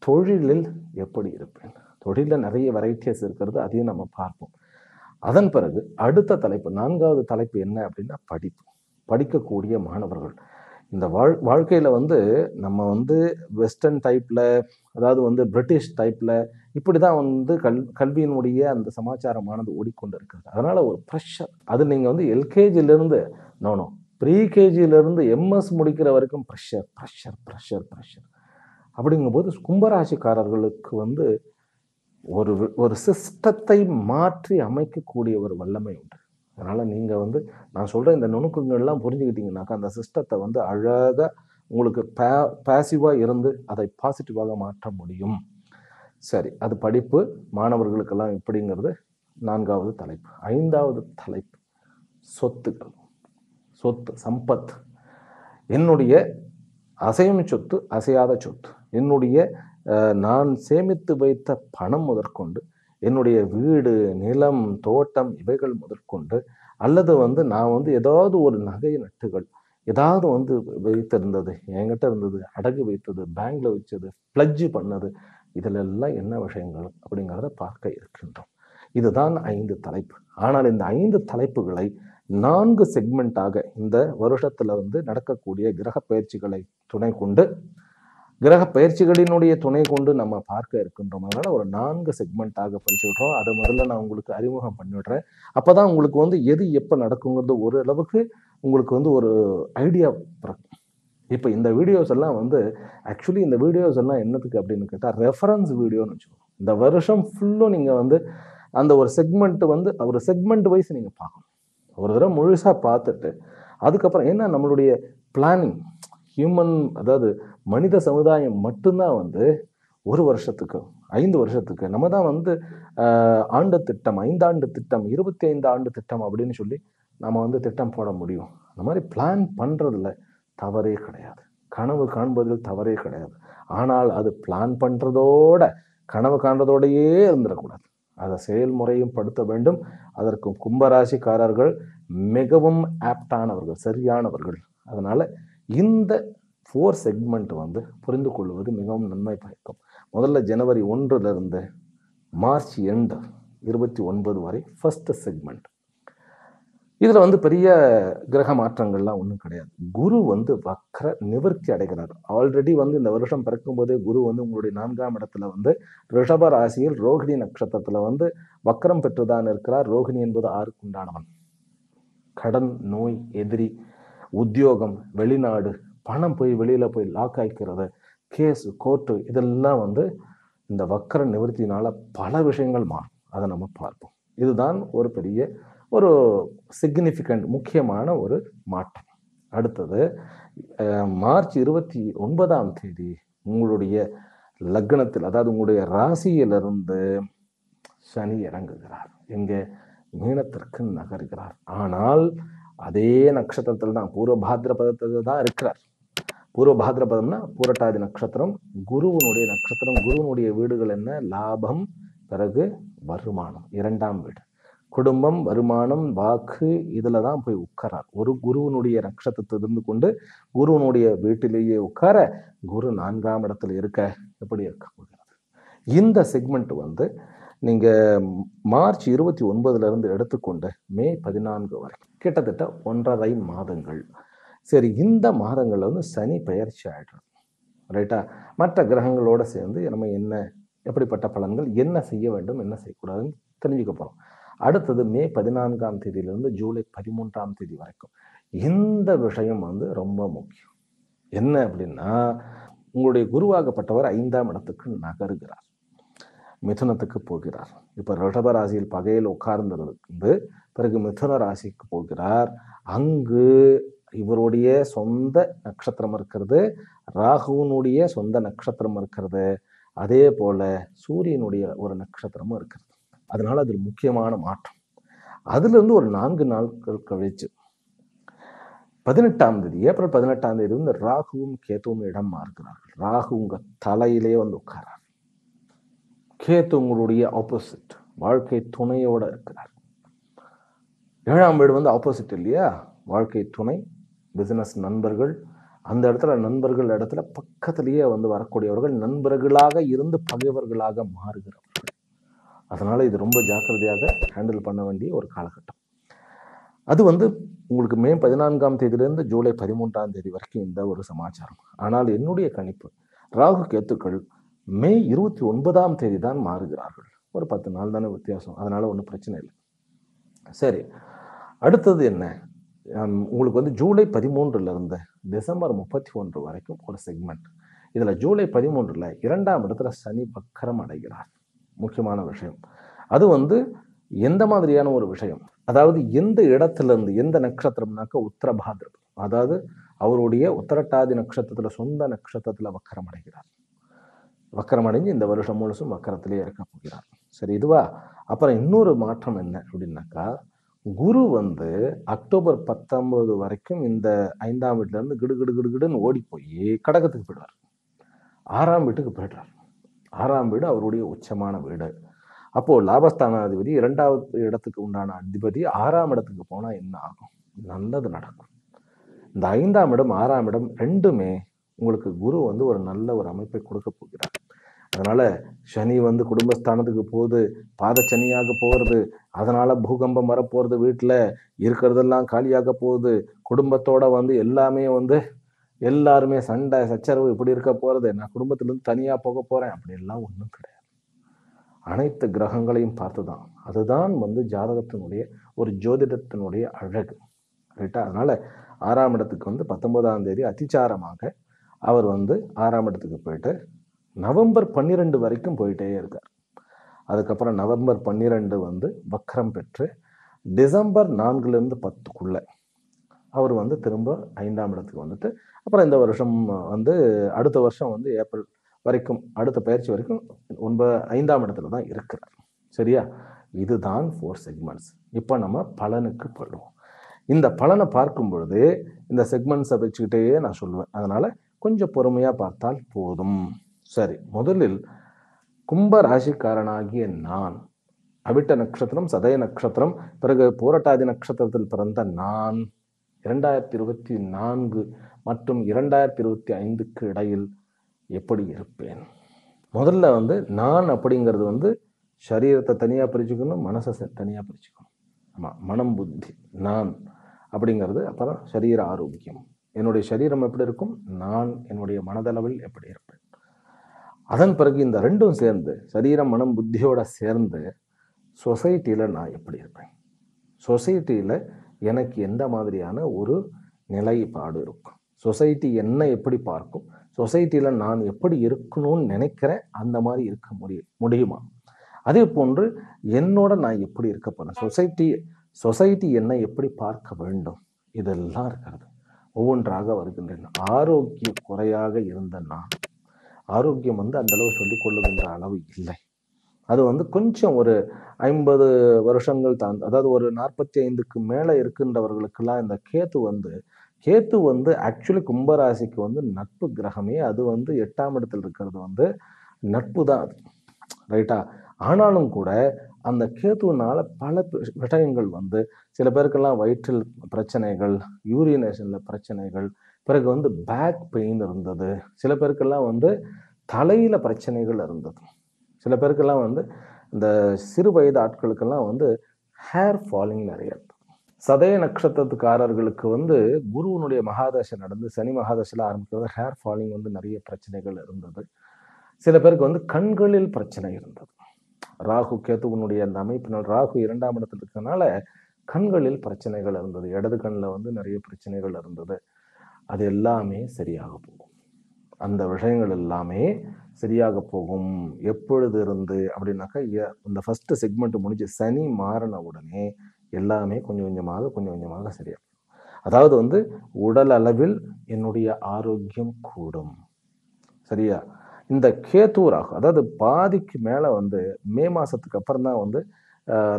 தொழிலில் எப்படி இருப்பேன், தொழிலில் நிறைய வெரைட்டிஸ் இருக்கிறது, அதையும் நம்ம பார்ப்போம். அதன் பிறகு அடுத்த தலைப்பு 4வது தலைப்பு என்ன அப்படின்னா படிப்பு. படிக்கக்கூடிய மாணவர்கள். இந்த வாழ்க்கையில வந்து நம்ம வந்து வெஸ்டர்ன் டைப்ல, அதாவது வந்து பிரிட்டிஷ் டைப்ல இப்படிதான் வந்து கல்வியினுடைய அந்த சமாச்சாரமானது ஓடிக்கொண்டு இருக்கிறது. அதனால ஒரு ப்ரெஷர். அது நீங்க வந்து எல்கேஜிலிருந்து நோ ப்ரீகேஜியிலிருந்து எம்எஸ் முடிக்கிற வரைக்கும் ப்ரெஷர் ப்ரெஷர் ப்ரெஷர் ப்ரெஷர். அப்படிங்கும்போது கும்பராசிக்காரர்களுக்கு வந்து ஒரு ஒரு சிஸ்டத்தை மாற்றி அமைக்கக்கூடிய ஒரு வல்லமை உண்டு. அதனால நீங்க வந்து நான் சொல்ற இந்த நுணுக்கங்கள்லாம் புரிஞ்சுக்கிட்டீங்கன்னாக்கா அந்த சிஸ்டத்தை வந்து அழகா உங்களுக்கு பாசிவா இருந்து அதை பாசிட்டிவாக மாற்ற முடியும். சரி, அது படிப்பு மாணவர்களுக்கெல்லாம் எப்படிங்கிறது 4வது தலைப்பு. 5வது தலைப்பு சொத்துக்கள். சொத்து சம்பத். என்னுடைய அசையும் சொத்து, அசையாத சொத்து, என்னுடைய நான் சேமித்து வைத்த பணம் முதற்கொண்டு, என்னுடைய வீடு, நிலம், தோட்டம் இவைகள் முதற்கொண்டு, அல்லது வந்து நான் வந்து ஏதாவது ஒரு நகை நட்டுகள் ஏதாவது வந்து வைத்திருந்தது, என்கிட்ட இருந்தது, அடகு வைத்தது, பேங்க்ல வச்சது, பிளட்ஜ் பண்ணது, இதுல எல்லாம் என்ன விஷயங்கள் அப்படிங்கிறத பார்க்க இருக்கின்றோம். இதுதான் 5 தலைப்பு. ஆனால் இந்த 5 தலைப்புகளை 4 செக்மெண்டாக இந்த வருஷத்துல வந்து நடக்கக்கூடிய கிரக பயிற்சிகளை துணை கொண்டு, கிரக பயிற்சிகளினுடைய துணை கொண்டு நம்ம பார்க்க இருக்கின்றோம். அதனால ஒரு 4 செக்மெண்டாக பிரிச்சு விடுறோம். அதை முதல்ல நான் உங்களுக்கு அறிமுகம் பண்ணிவிடுறேன். அப்பதான் உங்களுக்கு வந்து எது எப்ப நடக்குங்கிறது ஒரு அளவுக்கு உங்களுக்கு வந்து ஒரு ஐடியா பிறக்கும். இப்போ இந்த வீடியோஸ் எல்லாம் வந்து ஆக்சுவலி இந்த வீடியோஸ் எல்லாம் என்னத்துக்கு அப்படின்னு கேட்டால் ரெஃபரன்ஸ் வீடியோன்னு வச்சுக்கோங்க. இந்த வருஷம் ஃபுல்லும் நீங்கள் வந்து அந்த ஒரு செக்மெண்ட் வந்து ஒரு செக்மெண்ட் வைஸ் நீங்கள் பார்க்கணும். ஒரு தடவை முழுசாக பார்த்துட்டு அதுக்கப்புறம் ஏன்னா நம்மளுடைய பிளானிங் ஹியூமன், அதாவது மனித சமுதாயம் மட்டும்தான் வந்து ஒரு வருஷத்துக்கு 5 வருஷத்துக்கு நம்ம தான் வந்து ஆண்டு திட்டம், 5 ஆண்டு திட்டம், 25 ஆண்டு திட்டம் அப்படின்னு சொல்லி நம்ம வந்து திட்டம் போட முடியும். அந்த மாதிரி பிளான் பண்ணுறதுல தவறே கிடையாது, கனவு காண்பதில் தவறே கிடையாது. ஆனால் அது பிளான் பண்ணுறதோட கனவு காண்றதோடையே இருந்துடக்கூடாது, அதை செயல்முறையும் படுத்த வேண்டும். அதற்கு கும்பராசிக்காரர்கள் மிகவும் ஆப்டானவர்கள், சரியானவர்கள். அதனால இந்த 4 செக்மெண்ட் வந்து புரிந்து கொள்வது மிகவும் நன்மை பயக்கும். முதல்ல ஜனவரி 1 மார்ச் 29 வரை ஃபர்ஸ்ட் செக்மெண்ட். இதுல வந்து பெரிய கிரக மாற்றங்கள்லாம் ஒன்றும் கிடையாது. குரு வந்து வக்ர நிவர்த்தி அடைகிறார். ஆல்ரெடி வந்து இந்த வருஷம் பிறக்கும் போதே குரு வந்து உங்களுடைய 4ஆம் இடத்துல வந்து ரிஷப ராசியில் ரோகிணி நட்சத்திரத்துல வந்து வக்ரம் பெற்றுதான் இருக்கிறார். ரோகிணி என்பது 6க்கு உண்டானவன். கடன், நோய், எதிரி, உத்தியோகம், வெளிநாடு, பணம் போய் வெளியில போய் லாக் ஆயிக்கிறது, கேஸ், கோர்ட்டு, இதெல்லாம் வந்து இந்த வக்ர நிவர்த்தினால பல விஷயங்கள் மாறும். அதை நம்ம பார்ப்போம். இதுதான் ஒரு பெரிய ஒரு சிக்னிஃபிகண்ட் முக்கியமான ஒரு மாற்றம். அடுத்தது மார்ச் 29ஆம் தேதி உங்களுடைய லக்னத்தில், அதாவது உங்களுடைய ராசியிலிருந்து சனி இறங்குகிறார். எங்கே? மீனத்திற்கு நகர்கிறார். ஆனால் அதே நட்சத்திரத்தில் தான், பூர்வ பாத்ரபதத்தில் தான் இருக்கிறார். பூர்வ பாத்ரபதம்னா பூரட்டாதி நட்சத்திரம், குருவனுடைய நட்சத்திரம். குருவனுடைய வீடுகள் என்ன? லாபம், பிறகு வருமானம், 2ஆம் வீடு. குடும்பம், வருமானம், வாக்கு, இதுல தான் போய் உட்காரார். ஒரு குருவனுடைய நட்சத்திரத்தில் இருந்து கொண்டு குருவனுடைய வீட்டிலேயே உட்கார, குரு 4ஆம் இடத்துல இருக்க எப்படி இருக்க போகிறது? இந்த செக்மெண்ட் வந்து நீங்க மார்ச் 29ல இருந்து எடுத்துக்கொண்டு மே 14 வரைக்கும் கிட்டத்தட்ட 1.5 மாதங்கள். சரி, இந்த மாதங்கள்ல வந்து சனி பெயர்ச்சி ஆயிடுறது, ரைட்டா? மற்ற கிரகங்களோட சேர்ந்து நம்ம என்ன எப்படிப்பட்ட பலன்கள், என்ன செய்ய வேண்டும், என்ன செய்யக்கூடாதுன்னு தெரிஞ்சுக்க போறோம். அடுத்தது மே 14ஆம் தேதியிலிருந்து ஜூலை 13ஆம் தேதி வரைக்கும் இந்த விஷயம் வந்து ரொம்ப முக்கியம். என்ன அப்படின்னா, உங்களுடைய குருவாகப்பட்டவர் 5ஆம் இடத்துக்கு நகருகிறார், மிதுனத்துக்கு போகிறார். இப்ப ரிஷப ராசியில் பகையில் உட்கார்ந்திருந்து பிறகு மிதுன ராசிக்கு போகிறார். அங்கு இவருடைய சொந்த நட்சத்திரம் இருக்கிறது, ராகுனுடைய சொந்த நட்சத்திரம் இருக்கிறது, அதே போல சூரியனுடைய ஒரு நட்சத்திரமும் இருக்கிறது. அதனால அது முக்கியமான மாற்றம். அதுல இருந்து ஒரு 4 நாட்கள் கழிச்சு 18ஆம் தேதி, ஏப்ரல் 18ஆம் தேதி வந்து ராகுவும் கேத்துவும் இடம் மாறுகிறார்கள். ராகு உங்க தலையிலே வந்து உட்காரார். கேத்து உங்களுடைய ஆப்போசிட், வாழ்க்கை துணையோட இருக்கிறார். 7ஆம் வீடு வந்து ஆப்போசிட் இல்லையா? வாழ்க்கை துணை, பிசினஸ், நண்பர்கள். அந்த இடத்துல நண்பர்கள் இடத்துல பக்கத்திலேயே வந்து வரக்கூடியவர்கள் நண்பர்களாக இருந்து பகைவர்களாக மாறுகிறவர்கள். அதனால இது ரொம்ப ஜாக்கிரதையாக ஹேண்டில் பண்ண வேண்டிய ஒரு காலகட்டம். அது வந்து உங்களுக்கு மே 14ஆம் தேதியிலிருந்து ஜூலை 13ஆம் தேதி வரைக்கும் இந்த ஒரு சமாச்சாரம். ஆனால் என்னுடைய கணிப்பு, ராகு கேத்துக்கள் மே 29ஆம் தேதி தான் மாறுகிறார்கள். ஒரு 10 நாள் தானே வித்தியாசம், அதனால ஒன்றும் பிரச்சனை இல்லை. சரி, அடுத்தது என்ன? உங்களுக்கு வந்து ஜூலை 13ல இருந்து டிசம்பர் 31 வரைக்கும் ஒரு செக்மெண்ட். இதுல ஜூலை 13ல 2ஆம் இடத்துல சனி வக்கரம் அடைகிறார். முக்கியமான விஷயம். அது வந்து எந்த மாதிரியான ஒரு விஷயம், அதாவது எந்த இடத்துல இருந்து, எந்த நட்சத்திரம்னாக்க உத்தரபாத்ரம், அதாவது அவருடைய உத்தரட்டாதி நட்சத்திரத்துல சொந்த நட்சத்திரத்துல வக்கரம் அடைகிறார். வக்கரம் அடைஞ்சு இந்த வருஷம் முழுசும் வக்கரத்திலே இருக்க போகிறார். சரி, இதுவா? அப்புறம் இன்னொரு மாற்றம் என்ன அப்படின்னாக்கா, குரு வந்து அக்டோபர் 19 வரைக்கும் இந்த 5ஆம் வீட்டுல இருந்து கிடுகிடுன்னு ஓடி போய் கடகத்துக்கு போயிடுவார். 6ஆம் வீட்டுக்கு போயிடுறார். 6ஆம் வீடு அவருடைய உச்சமான வீடு. அப்போ லாபஸ்தானாதிபதி 2வது இடத்துக்கு உண்டான அதிபதி 6ஆம் இடத்துக்கு போனா என்ன ஆகும்? நல்லது நடக்கும். இந்த 5ஆம் இடம் 6ஆம் இடம் ரெண்டுமே உங்களுக்கு குரு வந்து ஒரு நல்ல ஒரு அமைப்பை கொடுக்க போகிறார். அதனால சனி வந்து குடும்பஸ்தானத்துக்கு போகுது, பாத சனியாக போகிறது, அதனால பூகம்பம் வரப்போறது, வீட்டுல இருக்கிறதெல்லாம் காலியாக போகுது, குடும்பத்தோட வந்து எல்லாமே வந்து எல்லாருமே சண்டை சச்சரவு இப்படி இருக்க போறது, நான் குடும்பத்திலிருந்து தனியா போக போறேன், அப்படி எல்லாம் ஒன்றும் கிடையாது. அனைத்து கிரகங்களையும் பார்த்துதான். அதுதான் வந்து ஜாதகத்தினுடைய ஒரு ஜோதிடத்தினுடைய அழகு, ரைட்டா? அதனால 6ஆம் இடத்துக்கு வந்து 19ஆம் தேதி அதிச்சாரமாக அவர் வந்து 6ஆம் இடத்துக்கு போயிட்டு நவம்பர் 12 வரைக்கும் போயிட்டே இருக்கார். அதுக்கப்புறம் நவம்பர் 12 வந்து வக்ரம் பெற்று டிசம்பர் 4லிருந்து 10க்குள்ள அவர் வந்து திரும்ப 5ஆம் இடத்துக்கு வந்துட்டு, அப்புறம் இந்த வருஷம் வந்து அடுத்த வருஷம் வந்து ஏப்ரல் வரைக்கும், அடுத்த பயிற்சி வரைக்கும் 5ஆம் இடத்துல தான் இருக்கிறார். சரியா? இதுதான் 4 செக்மெண்ட்ஸ். இப்போ நம்ம பலனுக்கு போயிடுவோம். இந்த பலனை பார்க்கும் பொழுது இந்த செக்மெண்ட்ஸை வச்சுக்கிட்டே நான் சொல்லுவேன். அதனால கொஞ்சம் பொறுமையா பார்த்தால் போதும். சரி, முதலில் கும்ப ராசிக்காரனாகிய நான், அவிட்ட நட்சத்திரம், சதய நட்சத்திரம், பிறகு பூரட்டாதி நட்சத்திரத்தில் பிறந்த நான் 2024 மற்றும் 2025க்கு இடையில் எப்படி இருப்பேன்? முதல்ல வந்து நான் அப்படிங்கிறது வந்து சரீரத்தை தனியா பிரிச்சுக்கணும், மனசை தனியா பிரிச்சுக்கணும். ஆமாம், மனம் புத்தி நான் அப்படிங்கிறது. அப்புறம் சரீர ஆரோக்கியம், என்னுடைய சரீரம் எப்படி இருக்கும், நான் என்னுடைய மனதளவில் எப்படி இருப்பேன். அதன் பிறகு இந்த ரெண்டும் சேர்ந்து சரீரம் மனம் புத்தியோட சேர்ந்து சொசைட்டியில் நான் எப்படி இருப்பேன், சொசைட்டியில் எனக்கு எந்த மாதிரியான ஒரு நிலைப்பாடு இருக்கும், சொசைட்டி என்ன எப்படி பார்க்கும், சொசைட்டியில் நான் எப்படி இருக்கணும்னு நினைக்கிறேன் அந்த மாதிரி இருக்க முடியுமா, அதே போன்று என்னோட நான் எப்படி இருக்க போறேன், சொசைட்டி என்னை எப்படி பார்க்க வேண்டும், இதெல்லாம் இருக்கிறது. ஒவ்வொன்றாக வருகின்றன. ஆரோக்கிய குறையாக இருந்த நான், ஆரோக்கியம் அந்த அளவு சொல்லிக் கொள்ளுகின்ற அளவு இல்லை. அது கொஞ்சம் ஒரு 50 வருஷங்கள் அதாவது ஒரு 45க்கு மேலே இருக்கின்றவர்களுக்கெல்லாம் இந்த கேத்து ஆக்சுவலி கும்பராசிக்கு நட்பு கிரகமே. அது 8ஆம் இடத்துல இருக்கிறது நட்பு தான் அது, ரைட்டா? ஆனாலும் கூட அந்த கேத்துவனால பல விஷயங்கள் சில பேருக்கெல்லாம் வயிற்றில் பிரச்சனைகள், யூரினேஷன்ல பிரச்சனைகள், பிறகு பேக் பெயின் இருந்தது, சில பேருக்கெல்லாம் தலையில பிரச்சனைகள் இருந்தது, சில பேருக்கெல்லாம் இந்த சிறு வயது ஆட்களுக்கெல்லாம் ஹேர் ஃபாலிங் நிறைய இருந்தது. சதய நட்சத்திரத்துக்காரர்களுக்கு குருவனுடைய மகாதசை நடந்து, சனி மகாதசையில் ஆரம்பிக்கிறது, ஹேர் ஃபாலிங் நிறைய பிரச்சனைகள் இருந்தது. சில பேருக்கு கண்களில் பிரச்சனை இருந்தது. ராகு கேத்துவனுடைய அந்த அமைப்பினால், ராகு 2ஆம் இடத்துல இருக்கிறதுனால கண்களில் பிரச்சனைகள் இருந்தது, இடது கண்ணில் நிறைய பிரச்சனைகள் இருந்தது. அது எல்லாமே சரியாக போகும், அந்த விஷயங்கள் எல்லாமே சரியாக போகும். எப்பொழுது இருந்து அப்படின்னாக்கா, இந்த ஃபர்ஸ்ட் செக்மெண்ட் முடிஞ்சு சனி மாறின உடனே எல்லாமே கொஞ்சம் கொஞ்சமாக சரியாகும். அதாவது உடல் அளவில் என்னுடைய ஆரோக்கியம் கூடும். சரியா? இந்த கேத்து ராகு, அதாவது பாதிக்கு மேல மே மாசத்துக்கு அப்புறம் தான்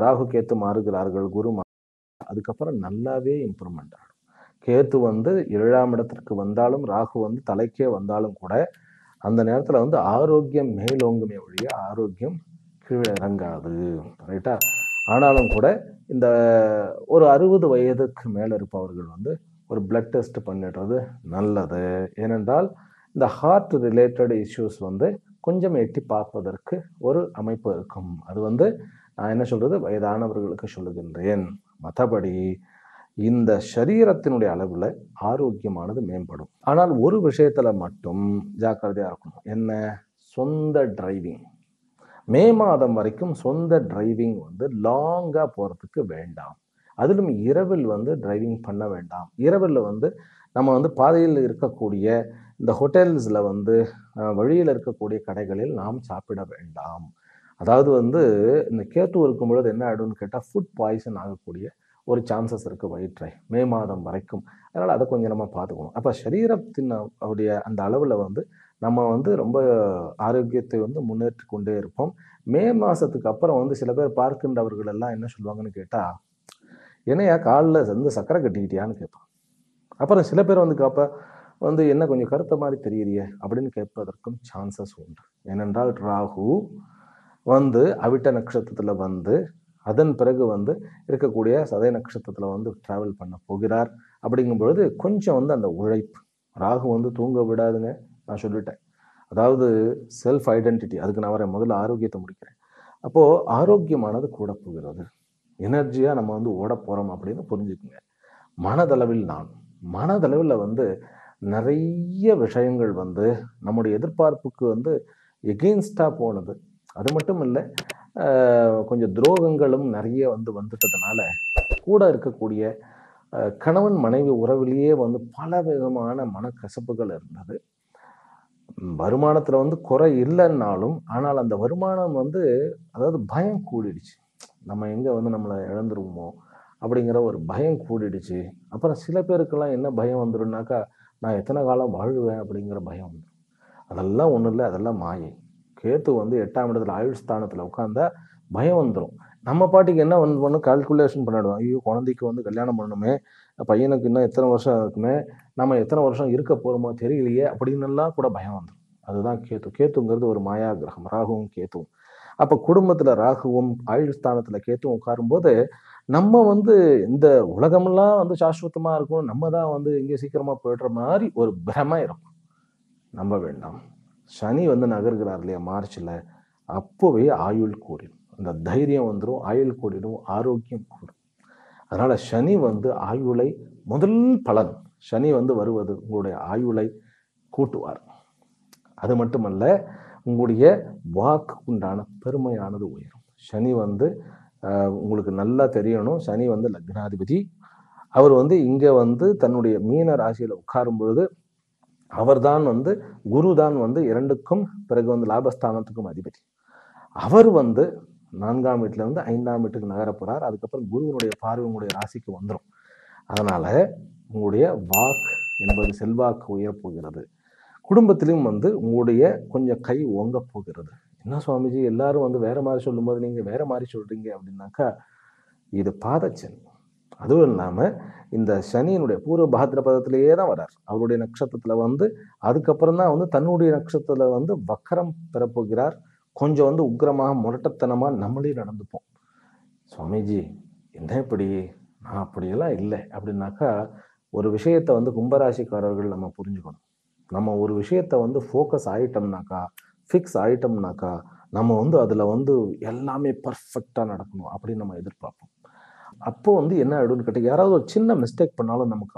ராகு கேத்து மாறுகிறார்கள், குரு அதுக்கப்புறம் நல்லாவே இம்ப்ரூவ்மெண்ட் ஆகும். கேத்து 7ஆம் இடத்திற்கு வந்தாலும், ராகு தலைக்கே வந்தாலும் கூட அந்த நேரத்துல ஆரோக்கியம் மேலோங்குமே ஒழிய ஆரோக்கியம் கீழே இறங்காது, ரைட்டா? ஆனாலும் கூட இந்த ஒரு 60 வயதுக்கு மேல இருப்பவர்கள் ஒரு பிளட் டெஸ்ட் பண்ணிடுறது நல்லது. ஏனென்றால் இந்த ஹார்ட் ரிலேட்டட் இஷ்யூஸ் கொஞ்சம் எட்டி பார்ப்பதற்கு ஒரு அமைப்பு இருக்கும். அது நான் என்ன சொல்றது, வயதானவர்களுக்கு சொல்லுகின்றேன். மற்றபடி இந்த சரீரத்தினுடைய அளவில் ஆரோக்கியமானது மேம்படும். ஆனால் ஒரு விஷயத்துல மட்டும் ஜாக்கிரதையா இருக்கணும். என்ன? சொந்த டிரைவிங். மே மாதம் வரைக்கும் சொந்த டிரைவிங் லாங்கா போறதுக்கு வேண்டாம். அதிலும் இரவில் டிரைவிங் பண்ண வேண்டாம். இரவில் நம்ம பாதையில் இருக்கக்கூடிய இந்த ஹோட்டல்ஸ்ல வழியில் இருக்கக்கூடிய கடைகளில் நாம் சாப்பிட வேண்டாம். அதாவது இந்த கேத்து இருக்கும் பொழுது என்ன ஆயிடும்னு கேட்டால், ஃபுட் பாய்சன் ஆகக்கூடிய ஒரு சான்சஸ் இருக்கு வயிற்றை, மே மாதம் வரைக்கும். அதனால அதை கொஞ்சம் நம்ம பார்த்துக்கணும். அப்போ சரீரத்தின் அந்த அளவில் நம்ம ரொம்ப ஆரோக்கியத்தை முன்னேற்றி கொண்டே இருப்போம். மே மாசத்துக்கு அப்புறம் சில பேர் பார்க்கின்றவர்கள் எல்லாம் என்ன சொல்லுவாங்கன்னு கேட்டா, என்னையா காலில் சக்கரை கட்டிக்கிட்டியான்னு கேட்பான். அப்புறம் சில பேர் கேட்ப என்ன கொஞ்சம் கருத்த மாதிரி தெரியலையே அப்படின்னு கேட்பதற்கும் சான்சஸ் உண்டு. ஏனென்றால் ராகு அவிட்ட நட்சத்திரத்துல அதன் பிறகு இருக்கக்கூடிய சதய நட்சத்திரத்துல டிராவல் பண்ண போகிறார். அப்படிங்கும் பொழுது கொஞ்சம் அந்த உழைப்பு, ராகு தூங்க விடாதுங்க. நான் சொல்லிட்டேன், அதாவது செல்ஃப் ஐடென்டிட்டி, அதுக்கு நான் வரேன். முதல்ல ஆரோக்கியத்தை முடிக்கிறேன். அப்போ ஆரோக்கியமானது கூட போகிறது, எனர்ஜியா நம்ம ஓட போறோம் அப்படின்னு புரிஞ்சுக்குங்க. மனதளவில் நிறைய விஷயங்கள் நம்முடைய எதிர்பார்ப்புக்கு எகெயின்ஸ்டா போனது. அது மட்டும் இல்லை, கொஞ்சம் துரோகங்களும் நிறைய வந்துட்டதுனால கூட இருக்கக்கூடிய கணவன் மனைவி உறவிலேயே பல விதமான மனக்கசப்புகள் இருந்தது. வருமானத்துல குறை இல்லைன்னாலும், ஆனால் அந்த வருமானம் அதாவது பயம் கூடிடுச்சு. நம்ம எங்க நம்மளை இழந்துருவோமோ அப்படிங்கிற ஒரு பயம் கூடிடுச்சு. அப்புறம் சில பேருக்கெல்லாம் என்ன பயம் வந்துடும்னாக்கா, நான் எத்தனை காலம் வாழ்வேன் அப்படிங்கிற பயம் வந்துடும். அதெல்லாம் ஒன்றும் இல்லை, அதெல்லாம் மாயை. கேத்து 8ஆம் இடத்துல ஆயுள் ஸ்தானத்துல உட்காந்தா பயம் வந்துடும். நம்ம பாட்டுக்கு என்ன பண்ணணும், கால்குலேஷன் பண்ணிடுவோம். ஐயோ, குழந்தைக்கு கல்யாணம் பண்ணணுமே, பையனுக்கு இன்னும் எத்தனை வருஷம் இருக்குமே, நம்ம எத்தனை வருஷம் இருக்க போறோமோ தெரியலையே அப்படின்னுலாம் கூட பயம் வந்துடும். அதுதான் கேத்து. கேத்துங்கிறது ஒரு மாயா கிரகம், ராகுவும் கேத்துவும். அப்ப குடும்பத்துல ராகுவும் ஆயுள் ஸ்தானத்துல கேத்துவும் உட்காரும்போது நம்ம இந்த உலகமெல்லாம் சாஸ்வதமா இருக்கும், நம்ம தான் இங்கே சீக்கிரமா போயிடுற மாதிரி ஒரு பிரமை இருக்கும். நம்ப வேண்டாம். சனி நகர்கிறார் இல்லையா மார்ச்ல, அப்போவே ஆயுள் கூடிடும், அந்த தைரியம் வந்துடும், ஆயுள் கூடிடும், ஆரோக்கியம் கூடும். அதனால சனி வந்து ஆயுளை முதல் பலன் சனி வந்து வருவது உங்களுடைய ஆயுளை கூட்டுவார். அது மட்டுமல்ல, உங்களுடைய வாக்கு உண்டான பெருமையானது உயரும். சனி வந்து உங்களுக்கு நல்லா தெரியணும், சனி வந்து லக்னாதிபதி. அவர் வந்து இங்க வந்து தன்னுடைய மீன ராசியில உட்காரும் பொழுது அவர்தான் வந்து குரு தான் வந்து 2க்கும் பிறகு வந்து லாபஸ்தானத்துக்கும் அதிபதி. அவர் வந்து 4ஆம் வீட்டுல இருந்து 5ஆம் வீட்டுக்கு நகர போறார். அதுக்கப்புறம் குருவினுடைய பார்வை உங்களுடைய ராசிக்கு வந்துடும். அதனால உங்களுடைய வாக்கு என்பது செல்வாக்கு உயரப் போகிறது. குடும்பத்திலும் வந்து உங்களுடைய கொஞ்சம் கை ஓங்க போகிறது. என்ன சுவாமிஜி எல்லாரும் வந்து வேற மாதிரி சொல்லும்போது நீங்க வேற மாதிரி சொல்றீங்க அப்படின்னாக்கா, இது பாதச்சனி. அதுவும் இல்லாம இந்த சனியினுடைய பூர்வ பாத்ரபதத்திலேயே தான் வரார். அவருடைய நட்சத்திரத்துல வந்து அதுக்கப்புறம் தான் வந்து தன்னுடைய நட்சத்திரத்துல வந்து வக்கரம் பெறப்போகிறார். கொஞ்சம் வந்து உக்கிரமாக முரட்டத்தனமா நம்மளே நடந்துப்போம். சுவாமிஜி என்ன இப்படி, நான் அப்படியெல்லாம் இல்லை அப்படின்னாக்கா, ஒரு விஷயத்த வந்து கும்பராசிக்காரர்கள் நம்ம புரிஞ்சுக்கணும். நம்ம ஒரு விஷயத்த வந்து ஃபோக்கஸ் ஆயிட்டோம்னாக்கா, ஃபிக்ஸ் ஆயிட்டோம்னாக்கா, நம்ம வந்து அதுல வந்து எல்லாமே பர்ஃபெக்டா நடக்கணும் அப்படின்னு நம்ம எதிர்பார்ப்போம். அப்போ வந்து என்ன ஆயிடும்னு கேட்டா, யாராவது ஒரு சின்ன மிஸ்டேக் பண்ணாலும் நமக்கு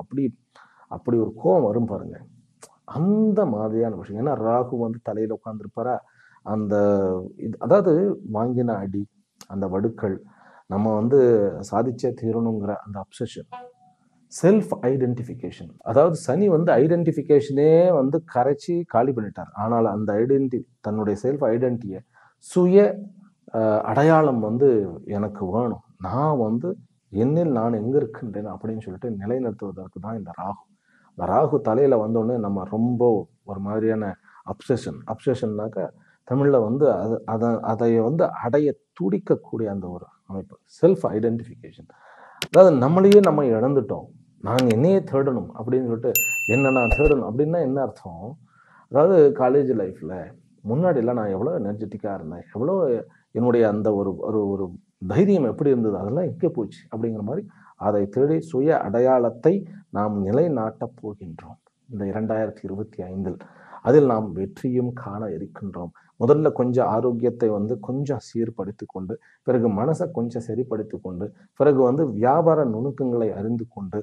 அப்படி ஒரு கோவம் வரும் பாருங்க. அந்த மாதிரியான விஷயம். ஏன்னா ராகு வந்து தலையில உட்கார்ந்துருப்பாரா, அந்த அதாவது வாங்கின அடி, அந்த வடுக்கள், நம்ம வந்து சாதிச்சே தீரணுங்கிற அந்த அப்சஷன், செல்ஃப் ஐடென்டிஃபிகேஷன். அதாவது சனி வந்து ஐடென்டிஃபிகேஷனே வந்து கரைச்சி காலி பண்ணிட்டார். ஆனால் அந்த தன்னுடைய செல்ஃப் ஐடென்டிட்டியை, சுய அடையாளம் வந்து எனக்கு வேணும், நான் வந்து என்னில் நான் எங்க இருக்கின்றேன் அப்படின்னு சொல்லிட்டு நிலைநிறுத்துவதற்கு தான் இந்த ராகு. இந்த ராகு தலையில வந்தோடனே நம்ம ரொம்ப ஒரு மாதிரியான அப்சஷன்னாக்க தமிழ்ல வந்து அதை வந்து அடைய துடிக்கக்கூடிய அந்த ஒரு அமைப்பு, செல்ஃப் ஐடென்டிஃபிகேஷன். அதாவது நம்மளையே நம்ம இழந்துட்டோம், நான் என்னையே தேடணும் அப்படின்னு சொல்லிட்டு என்ன நான் தேடணும் அப்படின்னா என்ன அர்த்தம்? அதாவது காலேஜ் லைஃப்ல முன்னாடிலாம் நான் எவ்வளோ எனர்ஜெட்டிக்கா இருந்தேன், எவ்வளோ என்னுடைய அந்த ஒரு ஒரு ஒரு தைரியம் எப்படி இருந்தது, அதெல்லாம் எங்கே போச்சு அப்படிங்கிற மாதிரி அதை தேடி சுய அடையாளத்தை நாம் நிலைநாட்டப் போகின்றோம் இந்த 2025. அதில் நாம் வெற்றியும் காண இருக்கின்றோம். முதல்ல கொஞ்சம் ஆரோக்கியத்தை வந்து கொஞ்சம் சீர்படுத்தி கொண்டு, பிறகு மனசை கொஞ்சம் சரிப்படுத்தி கொண்டு, பிறகு வந்து வியாபார நுணுக்கங்களை அறிந்து கொண்டு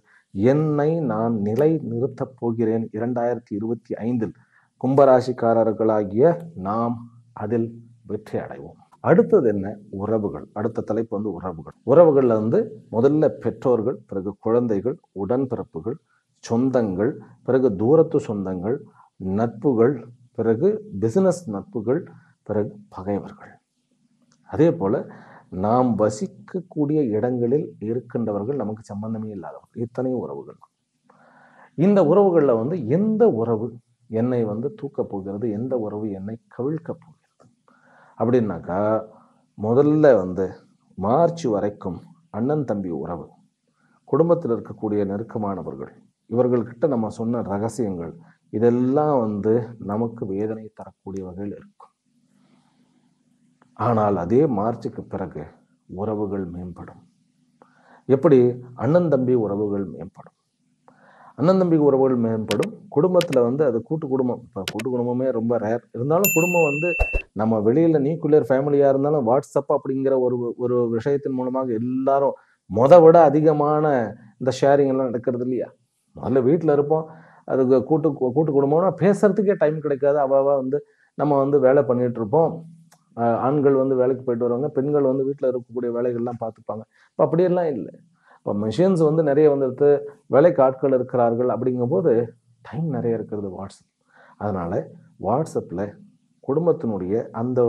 என்னை நான் நிலை நிறுத்தப் போகிறேன் 2025. கும்பராசிக்காரர்களாகிய நாம் அதில் வெற்றி அடைவோம். அடுத்தது என்ன? உறவுகள். அடுத்த தலைப்பு வந்து உறவுகள். உறவுகள்ல வந்து முதல்ல பெற்றோர்கள், பிறகு குழந்தைகள், உடன்பிறப்புகள், சொந்தங்கள், பிறகு தூரத்து சொந்தங்கள், நட்புகள், பிறகு பிசினஸ் நட்புகள், பிறகு பகைவர்கள். அதே போல நாம் வசிக்கக்கூடிய இடங்களில் இருக்கின்றவர்கள் நமக்கு சம்பந்தமே இல்லாதவர்கள். இத்தனையும் உறவுகள். இந்த உறவுகள்ல வந்து எந்த உறவு என்னை வந்து தூக்க போகிறது, எந்த உறவு என்னை கவிழ்க்க போகிறது அப்படின்னாக்கா, முதல்ல வந்து மார்ச் வரைக்கும் அண்ணன் தம்பி உறவு, குடும்பத்தில் இருக்கக்கூடிய நெருக்கமானவர்கள், இவர்கள்கிட்ட நம்ம சொன்ன ரகசியங்கள், இதெல்லாம் வந்து நமக்கு வேதனை தரக்கூடிய வகையில் இருக்கும். ஆனால் அதே மார்ச்சுக்கு பிறகு உறவுகள் மேம்படும். எப்படி? அண்ணன் தம்பி உறவுகள் மேம்படும். அண்ணன் தம்பி உறவுகள் மேம்படும். குடும்பத்துல வந்து அது கூட்டு குடும்பம். இப்போ கூட்டு குடும்பமே ரொம்ப ரேர். இருந்தாலும் குடும்பம் வந்து நம்ம வெளியில நியூக்ளியர் ஃபேமிலியா இருந்தாலும் வாட்ஸ்அப் அப்படிங்கிற ஒரு ஒரு விஷயத்தின் மூலமாக எல்லாரும் விட அதிகமான இந்த ஷேரிங் எல்லாம் நடக்கிறது இல்லையா? முதல்ல வீட்டில் இருப்போம், அதுக்கு கூட்டு குடும்பம்னா பேசுறதுக்கே டைம் கிடைக்காது. வந்து நம்ம வந்து வேலை பண்ணிட்டு இருப்போம். ஆண்கள் வந்து வேலைக்கு போயிட்டு வருவாங்க, பெண்கள் வந்து வீட்டில் இருக்கக்கூடிய வேலைகள்லாம் பார்த்துப்பாங்க. இப்போ அப்படியெல்லாம் இல்லை. இப்போ மிஷின்ஸ் வந்து நிறைய வந்துடுது, வேலைக்கு ஆட்கள் இருக்கிறார்கள். அப்படிங்கும்போது டைம் நிறைய இருக்கிறது வாட்ஸ்அப். அதனால வாட்ஸ்அப்பில் குடும்பத்தினுடைய அந்த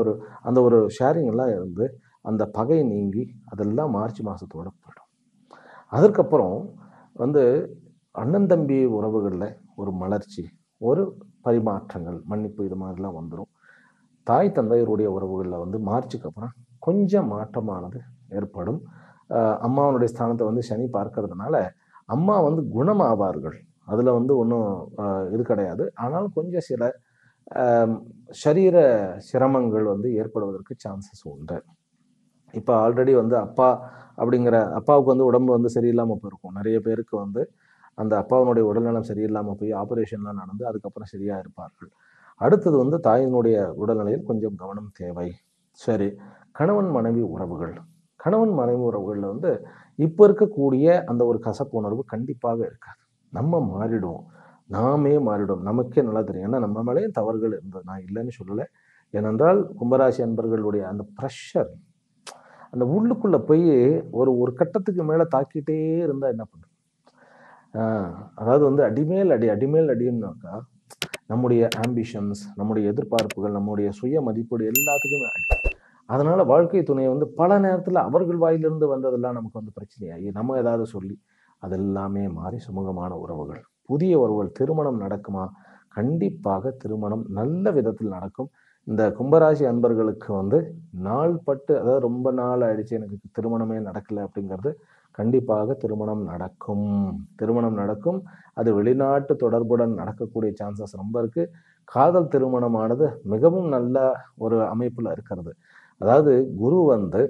ஒரு ஷேரிங் எல்லாம் இருந்து அந்த பகை நீங்கி அதெல்லாம் மார்ச் மாதத்தோட போயிடும். அதற்கப்புறம் வந்து அண்ணன் தம்பி உறவுகளில் ஒரு மலர்ச்சி, ஒரு பரிமாற்றங்கள், மன்னிப்பு, இது மாதிரிலாம் வந்துடும். தாய் தந்தையருடைய உறவுகளில் வந்து மார்ச்சுக்கு அப்புறம் கொஞ்சம் மாற்றமானது ஏற்படும். அம்மாவனுடைய ஸ்தானத்தை வந்து சனி பார்க்கறதுனால அம்மா வந்து குணமாவார்கள். அதில் வந்து ஒன்றும் இது கிடையாது. ஆனாலும் கொஞ்சம் சில சரீர சிரமங்கள் வந்து ஏற்படுவதற்கு சான்சஸ் உண்டு. இப்போ ஆல்ரெடி வந்து அப்பாவுக்கு வந்து உடம்பு வந்து சரியில்லாமல் போயிருக்கும். நிறைய பேருக்கு வந்து அந்த அப்பாவினுடைய உடல்நலம் சரியில்லாமல் போய் ஆப்ரேஷன்லாம் நடந்து அதுக்கப்புறம் சரியாக இருப்பார்கள். அடுத்தது வந்து தாயினுடைய உடல்நிலையில் கொஞ்சம் கவனம் தேவை. சரி, கணவன் மனைவி உறவுகள். கணவன் மனைவி உறவுகளில் வந்து இப்போ இருக்கக்கூடிய அந்த ஒரு கசப்பு உணர்வு கண்டிப்பாக இருக்காது. நம்ம மாறிடுவோம். நாமே மாறிடுவோம். நமக்கே நல்லா தெரியும். ஏன்னா நம்ம மேலேயும் தவறுகள் இருந்தது. நான் இல்லைன்னு சொல்லலை. ஏனென்றால் கும்பராசி அன்பர்களுடைய அந்த ப்ரெஷர் அந்த உள்ளுக்குள்ள போய் ஒரு ஒரு கட்டத்துக்கு மேலே தாக்கிட்டே இருந்தால் என்ன பண்ணுறது? அதாவது வந்து அடிமேல் அடி அடிமேல் அடின்னாக்கா நம்முடைய ஆம்பிஷன்ஸ், நம்முடைய எதிர்பார்ப்புகள், நம்முடைய சுய மதிப்பீடு எல்லாத்துக்குமே அடி. அதனால வாழ்க்கை துணையை வந்து பல நேரத்தில் அவர்கள் வாயிலிருந்து வந்ததெல்லாம் நமக்கு வந்து பிரச்சனையாகி நம்ம ஏதாவது சொல்லி அதெல்லாமே மாறி சுமூகமான உறவுகள், புதிய உறவுகள், திருமணம் நடக்குமா? கண்டிப்பாக திருமணம் நல்ல விதத்தில் நடக்கும். இந்த கும்பராசி அன்பர்களுக்கு வந்து நாள் பட்டு, அதாவது ரொம்ப நாள் ஆயிடுச்சு எனக்கு திருமணமே நடக்கலை அப்படிங்கிறது, கண்டிப்பாக திருமணம் நடக்கும். திருமணம் நடக்கும். அது வெளிநாட்டு தொடர்புடன் நடக்கக்கூடிய சான்சஸ் ரொம்ப இருக்கு. காதல் திருமணமானது மிகவும் நல்ல ஒரு அமைப்புல இருக்கிறது. அதாவது குரு வந்து